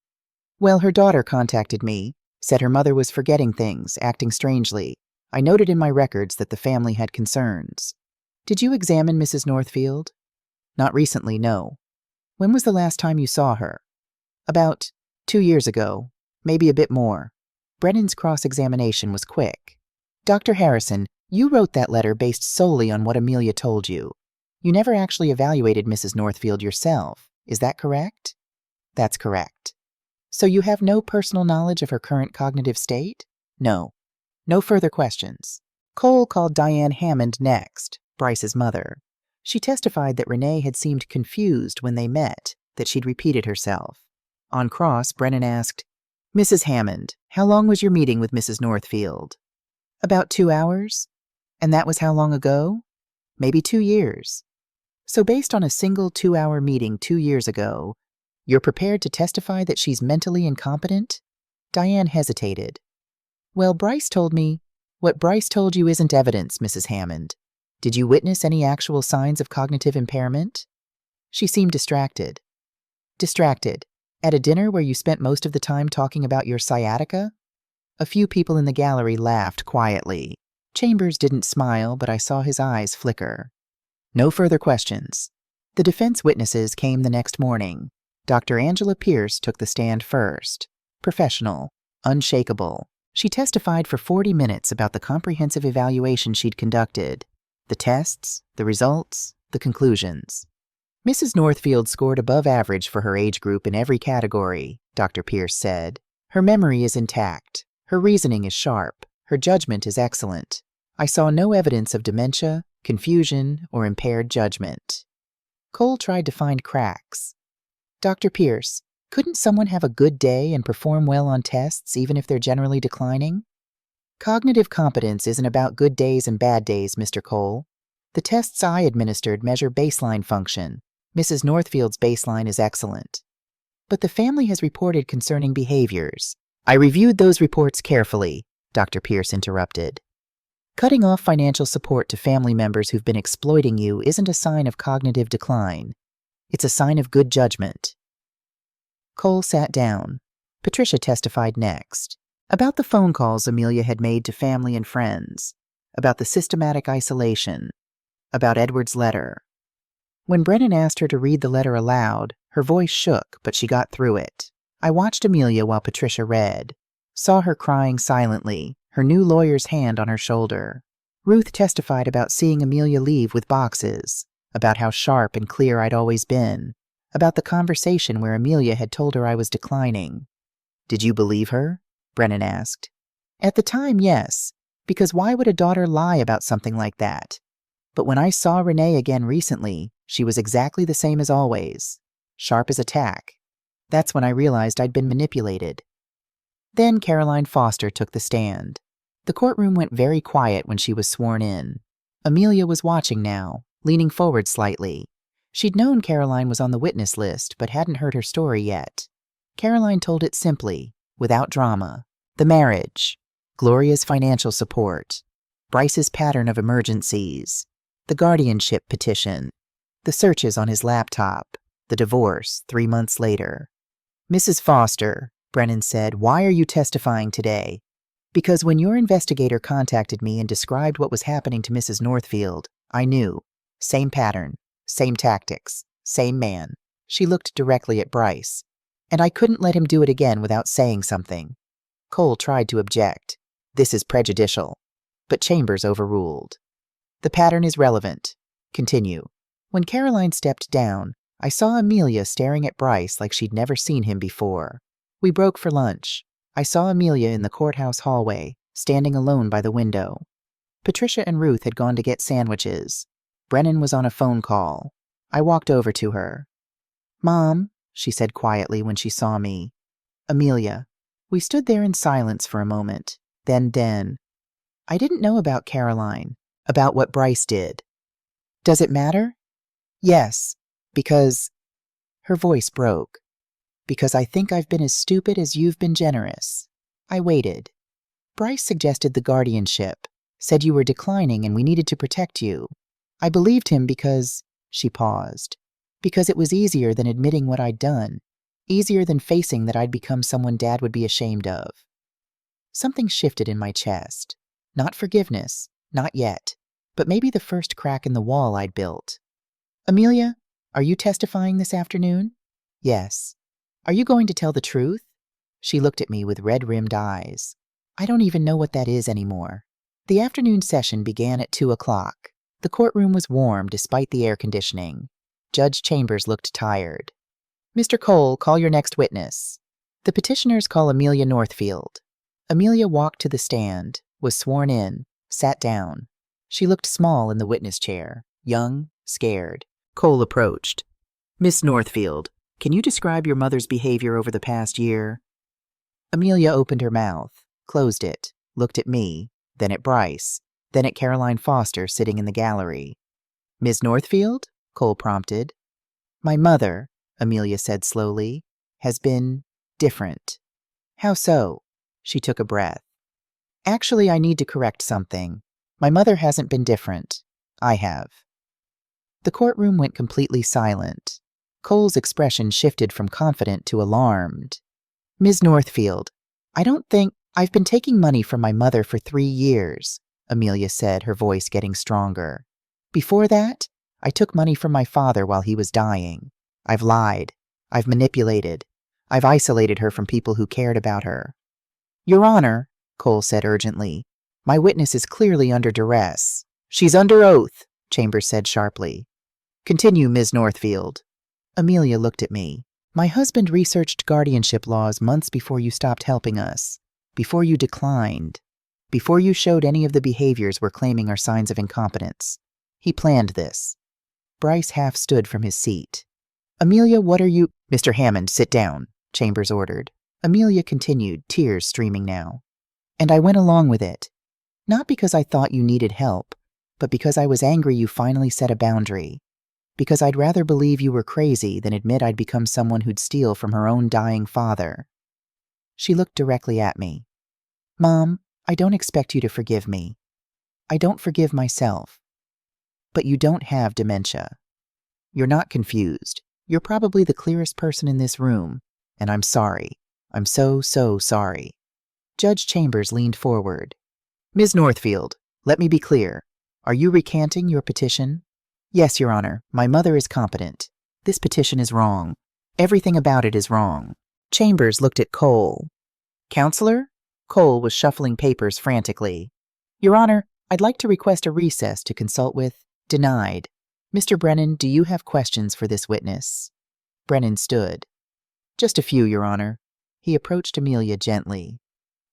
Well, her daughter contacted me, said her mother was forgetting things, acting strangely. I noted in my records that the family had concerns. Did you examine Mrs. Northfield? Not recently, no. When was the last time you saw her? About 2 years ago, maybe a bit more. Brennan's cross-examination was quick. Dr. Harrison, you wrote that letter based solely on what Amelia told you. You never actually evaluated Mrs. Northfield yourself. Is that correct? That's correct. So you have no personal knowledge of her current cognitive state? No. No further questions. Cole called Diane Hammond next, Bryce's mother. She testified that Renee had seemed confused when they met, that she'd repeated herself. On cross, Brennan asked, Mrs. Hammond, how long was your meeting with Mrs. Northfield? About 2 hours. And that was how long ago? Maybe 2 years. So based on a single 2-hour meeting 2 years ago, you're prepared to testify that she's mentally incompetent? Diane hesitated. Well, Bryce told me. What Bryce told you isn't evidence, Mrs. Hammond. Did you witness any actual signs of cognitive impairment? She seemed distracted. Distracted? At a dinner where you spent most of the time talking about your sciatica? A few people in the gallery laughed quietly. Chambers didn't smile, but I saw his eyes flicker. No further questions. The defense witnesses came the next morning. Dr. Angela Pierce took the stand first. Professional, unshakable. She testified for 40 minutes about the comprehensive evaluation she'd conducted. The tests, the results, the conclusions. Mrs. Northfield scored above average for her age group in every category, Dr. Pierce said. Her memory is intact. Her reasoning is sharp. Her judgment is excellent. I saw no evidence of dementia, confusion, or impaired judgment. Cole tried to find cracks. Dr. Pierce, couldn't someone have a good day and perform well on tests even if they're generally declining? Cognitive competence isn't about good days and bad days, Mr. Cole. The tests I administered measure baseline function. Mrs. Northfield's baseline is excellent. But the family has reported concerning behaviors. I reviewed those reports carefully, Dr. Pierce interrupted. Cutting off financial support to family members who've been exploiting you isn't a sign of cognitive decline. It's a sign of good judgment. Cole sat down. Patricia testified next. About the phone calls Amelia had made to family and friends. About the systematic isolation. About Edward's letter. When Brennan asked her to read the letter aloud, her voice shook, but she got through it. I watched Amelia while Patricia read. Saw her crying silently, her new lawyer's hand on her shoulder. Ruth testified about seeing Amelia leave with boxes, about how sharp and clear I'd always been, about the conversation where Amelia had told her I was declining. Did you believe her? Brennan asked. At the time, yes, because why would a daughter lie about something like that? But when I saw Renee again recently, she was exactly the same as always, sharp as a tack. That's when I realized I'd been manipulated. Then Caroline Foster took the stand. The courtroom went very quiet when she was sworn in. Amelia was watching now, leaning forward slightly. She'd known Caroline was on the witness list, but hadn't heard her story yet. Caroline told it simply, without drama. The marriage, Gloria's financial support, Bryce's pattern of emergencies, the guardianship petition, the searches on his laptop, the divorce 3 months later. Mrs. Foster, Brennan said, why are you testifying today? Because when your investigator contacted me and described what was happening to Mrs. Northfield, I knew. Same pattern, same tactics, same man. She looked directly at Bryce. And I couldn't let him do it again without saying something. Cole tried to object. This is prejudicial. But Chambers overruled. The pattern is relevant. Continue. When Caroline stepped down, I saw Amelia staring at Bryce like she'd never seen him before. We broke for lunch. I saw Amelia in the courthouse hallway, standing alone by the window. Patricia and Ruth had gone to get sandwiches. Brennan was on a phone call. I walked over to her. Mom, she said quietly when she saw me. Amelia. We stood there in silence for a moment. Then. I didn't know about Caroline, about what Bryce did. Does it matter? Yes, because... Her voice broke. Because I think I've been as stupid as you've been generous. I waited. Bryce suggested the guardianship, said you were declining and we needed to protect you. I believed him because... She paused. Because it was easier than admitting what I'd done. Easier than facing that I'd become someone Dad would be ashamed of. Something shifted in my chest. Not forgiveness, not yet, but maybe the first crack in the wall I'd built. Amelia, Are you testifying this afternoon? Yes. Are you going to tell the truth? She looked at me with red-rimmed eyes. I don't even know what that is anymore. The afternoon session began at 2 o'clock. The courtroom was warm despite the air conditioning. Judge Chambers looked tired. Mr. Cole, call your next witness. The petitioners call Amelia Northfield. Amelia walked to the stand, was sworn in, sat down. She looked small in the witness chair, young, scared. Cole approached. Miss Northfield, can you describe your mother's behavior over the past year? Amelia opened her mouth, closed it, looked at me, then at Bryce, then at Caroline Foster sitting in the gallery. Miss Northfield? Cole prompted. My mother, Amelia said slowly, has been different. How so? She took a breath. Actually, I need to correct something. My mother hasn't been different. I have. The courtroom went completely silent. Cole's expression shifted from confident to alarmed. Ms. Northfield, I've been taking money from my mother for 3 years, Amelia said, her voice getting stronger. Before that, I took money from my father while he was dying. I've lied. I've manipulated. I've isolated her from people who cared about her. Your Honor, Cole said urgently, my witness is clearly under duress. She's under oath, Chambers said sharply. Continue, Ms. Northfield. Amelia looked at me. My husband researched guardianship laws months before you stopped helping us, before you declined, before you showed any of the behaviors we're claiming are signs of incompetence. He planned this. Bryce half stood from his seat. Amelia, what are you— Mr. Hammond, sit down, Chambers ordered. Amelia continued, tears streaming now. And I went along with it. Not because I thought you needed help, but because I was angry you finally set a boundary. Because I'd rather believe you were crazy than admit I'd become someone who'd steal from her own dying father. She looked directly at me. Mom, I don't expect you to forgive me. I don't forgive myself. But you don't have dementia. You're not confused. You're probably the clearest person in this room, and I'm sorry. I'm so sorry. Judge Chambers leaned forward. Ms. Northfield, let me be clear. Are you recanting your petition? Yes, Your Honor, my mother is competent. This petition is wrong. Everything about it is wrong. Chambers looked at Cole. Counselor? Cole was shuffling papers frantically. Your Honor, I'd like to request a recess to consult with— Denied. Mr. Brennan, do you have questions for this witness? Brennan stood. Just a few, Your Honor. He approached Amelia gently.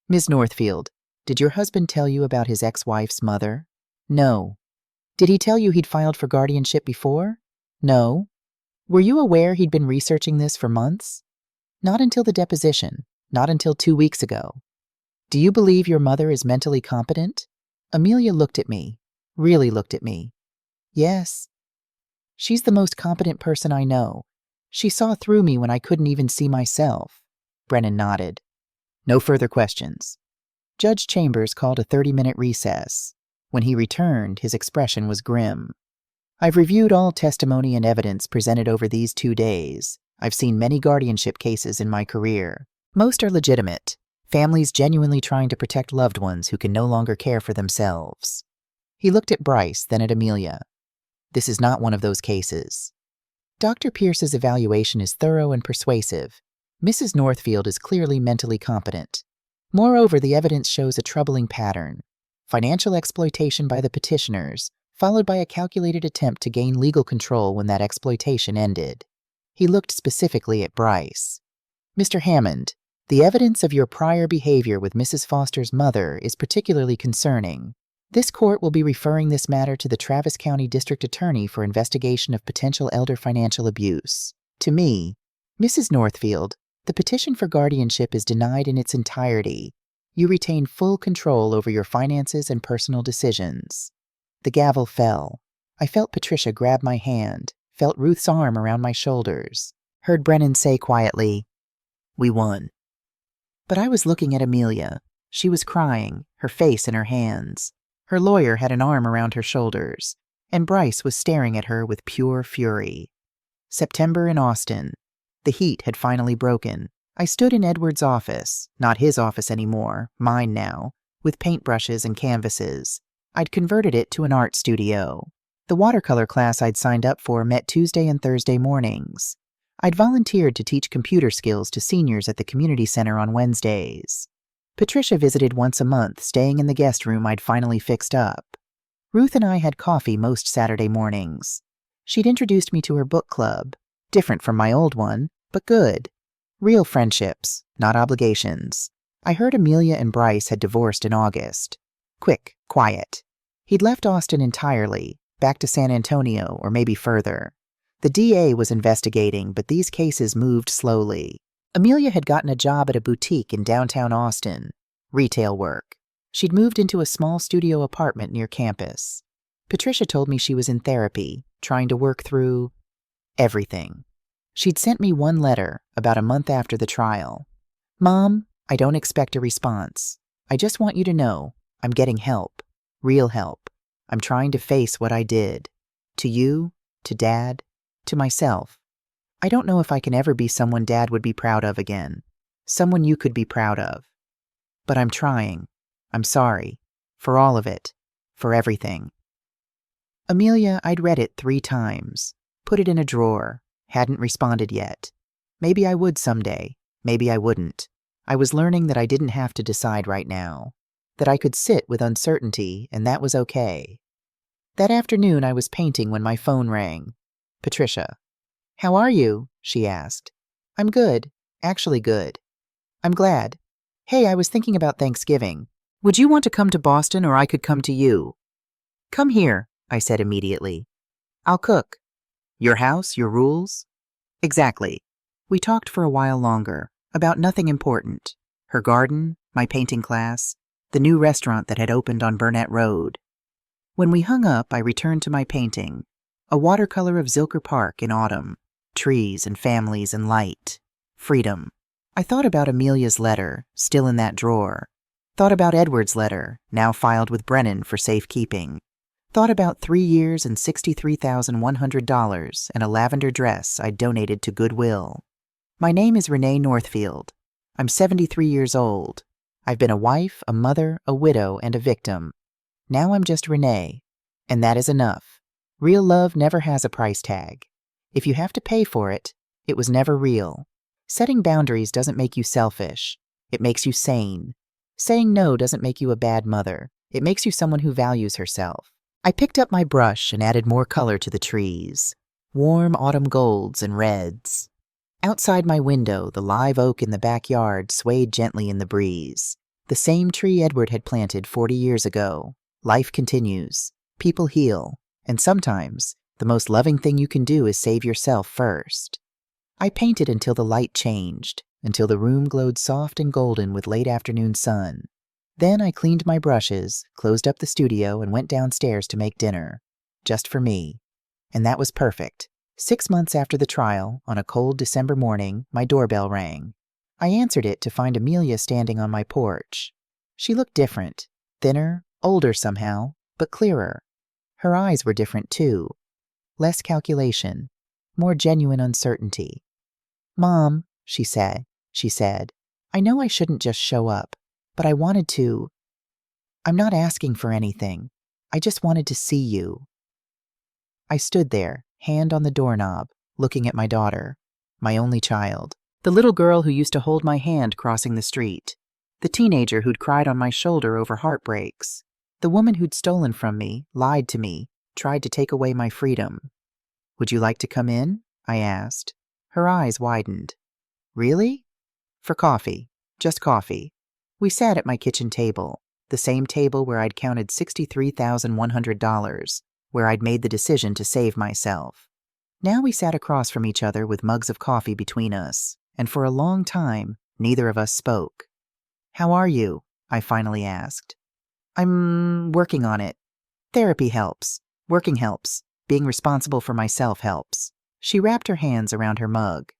Ms. Northfield, did your husband tell you about his ex-wife's mother? No. Did he tell you he'd filed for guardianship before? No. Were you aware he'd been researching this for months? Not until the deposition. Not until 2 weeks ago. Do you believe your mother is mentally competent? Amelia looked at me. Really looked at me. Yes. She's the most competent person I know. She saw through me when I couldn't even see myself. Brennan nodded. No further questions. Judge Chambers called a 30-minute recess. When he returned, his expression was grim. I've reviewed all testimony and evidence presented over these 2 days. I've seen many guardianship cases in my career. Most are legitimate. Families genuinely trying to protect loved ones who can no longer care for themselves. He looked at Bryce, then at Amelia. This is not one of those cases. Dr. Pierce's evaluation is thorough and persuasive. Mrs. Northfield is clearly mentally competent. Moreover, the evidence shows a troubling pattern. Financial exploitation by the petitioners, followed by a calculated attempt to gain legal control when that exploitation ended. He looked specifically at Bryce. Mr. Hammond, the evidence of your prior behavior with Mrs. Foster's mother is particularly concerning. This court will be referring this matter to the Travis County District Attorney for investigation of potential elder financial abuse. To me, Mrs. Northfield, the petition for guardianship is denied in its entirety. You retain full control over your finances and personal decisions. The gavel fell. I felt Patricia grab my hand, felt Ruth's arm around my shoulders, heard Brennan say quietly, "We won." But I was looking at Amelia. She was crying, her face in her hands. Her lawyer had an arm around her shoulders, and Bryce was staring at her with pure fury. September in Austin. The heat had finally broken. I stood in Edward's office, not his office anymore, mine now, with paintbrushes and canvases. I'd converted it to an art studio. The watercolor class I'd signed up for met Tuesday and Thursday mornings. I'd volunteered to teach computer skills to seniors at the community center on Wednesdays. Patricia visited once a month, staying in the guest room I'd finally fixed up. Ruth and I had coffee most Saturday mornings. She'd introduced me to her book club, different from my old one, but good. Real friendships, not obligations. I heard Amelia and Bryce had divorced in August. Quick, quiet. He'd left Austin entirely, back to San Antonio or maybe further. The DA was investigating, but these cases moved slowly. Amelia had gotten a job at a boutique in downtown Austin, retail work. She'd moved into a small studio apartment near campus. Patricia told me she was in therapy, trying to work through everything. She'd sent me one letter about a month after the trial. Mom, I don't expect a response. I just want you to know I'm getting help, real help. I'm trying to face what I did. To you, to Dad, to myself. I don't know if I can ever be someone Dad would be proud of again. Someone you could be proud of. But I'm trying. I'm sorry. For all of it. For everything. Amelia, I'd read it 3 times. Put it in a drawer. Hadn't responded yet. Maybe I would someday. Maybe I wouldn't. I was learning that I didn't have to decide right now. That I could sit with uncertainty, and that was okay. That afternoon I was painting when my phone rang. Patricia. How are you? She asked. I'm good. Actually good. I'm glad. Hey, I was thinking about Thanksgiving. Would you want to come to Boston or I could come to you? Come here, I said immediately. I'll cook. Your house, your rules? Exactly. We talked for a while longer, about nothing important. Her garden, my painting class, the new restaurant that had opened on Burnett Road. When we hung up, I returned to my painting, a watercolor of Zilker Park in autumn, trees and families and light, freedom. I thought about Amelia's letter, still in that drawer. Thought about Edward's letter, now filed with Brennan for safekeeping. Thought about 3 years and $63,100 and a lavender dress I'd donated to Goodwill. My name is Renee Northfield. I'm 73 years old. I've been a wife, a mother, a widow, and a victim. Now I'm just Renee, and that is enough. Real love never has a price tag. If you have to pay for it, it was never real. Setting boundaries doesn't make you selfish. It makes you sane. Saying no doesn't make you a bad mother. It makes you someone who values herself. I picked up my brush and added more color to the trees. Warm autumn golds and reds. Outside my window, the live oak in the backyard swayed gently in the breeze. The same tree Edward had planted 40 years ago. Life continues. People heal. And sometimes, the most loving thing you can do is save yourself first. I painted until the light changed, until the room glowed soft and golden with late afternoon sun. Then I cleaned my brushes, closed up the studio, and went downstairs to make dinner. Just for me. And that was perfect. 6 months after the trial, on a cold December morning, my doorbell rang. I answered it to find Amelia standing on my porch. She looked different. Thinner, older somehow, but clearer. Her eyes were different too. Less calculation. More genuine uncertainty. Mom, she said, I know I shouldn't just show up, but I wanted to. I'm not asking for anything. I just wanted to see you. I stood there, hand on the doorknob, looking at my daughter, my only child, the little girl who used to hold my hand crossing the street, the teenager who'd cried on my shoulder over heartbreaks, the woman who'd stolen from me, lied to me, tried to take away my freedom. Would you like to come in? I asked. Her eyes widened. Really? For coffee. Just coffee. We sat at my kitchen table, the same table where I'd counted $63,100, where I'd made the decision to save myself. Now we sat across from each other with mugs of coffee between us, and for a long time, neither of us spoke. How are you? I finally asked. I'm working on it. Therapy helps. Working helps. Being responsible for myself helps. She wrapped her hands around her mug.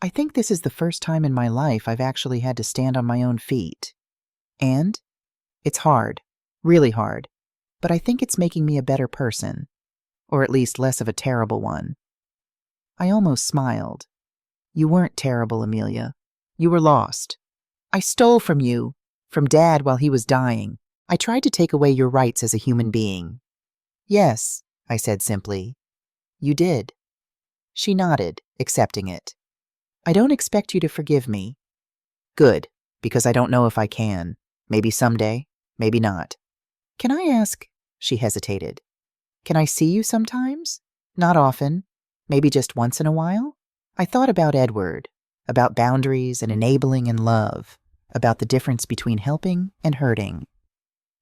I think this is the first time in my life I've actually had to stand on my own feet. And? It's hard. Really hard. But I think it's making me a better person. Or at least less of a terrible one. I almost smiled. You weren't terrible, Amelia. You were lost. I stole from you. From Dad while he was dying. I tried to take away your rights as a human being. Yes, I said simply. You did. She nodded, accepting it. I don't expect you to forgive me. Good, because I don't know if I can. Maybe someday, maybe not. Can I ask? She hesitated. Can I see you sometimes? Not often. Maybe just once in a while? I thought about Edward, about boundaries and enabling and love, about the difference between helping and hurting.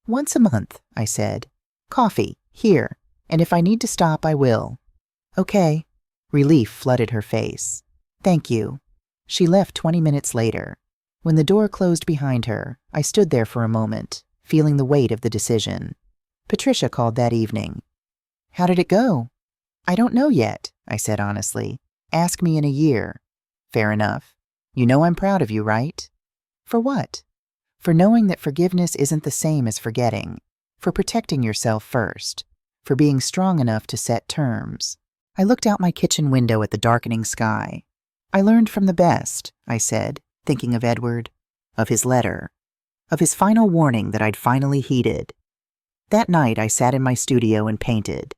Once a month, I said. Coffee, here, and if I need to stop, I will. Okay. Relief flooded her face. Thank you. She left 20 minutes later. When the door closed behind her, I stood there for a moment, feeling the weight of the decision. Patricia called that evening. How did it go? I don't know yet, I said honestly. Ask me in a year. Fair enough. You know I'm proud of you, right? For what? For knowing that forgiveness isn't the same as forgetting. For protecting yourself first. For being strong enough to set terms. I looked out my kitchen window at the darkening sky. I learned from the best, I said, thinking of Edward, of his letter, of his final warning that I'd finally heeded. That night I sat in my studio and painted.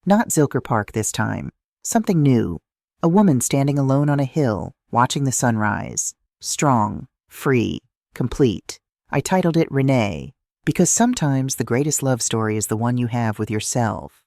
Not Zilker Park this time. Something new. A woman standing alone on a hill, watching the sunrise. Strong, free, complete. I titled it Renee, because sometimes the greatest love story is the one you have with yourself.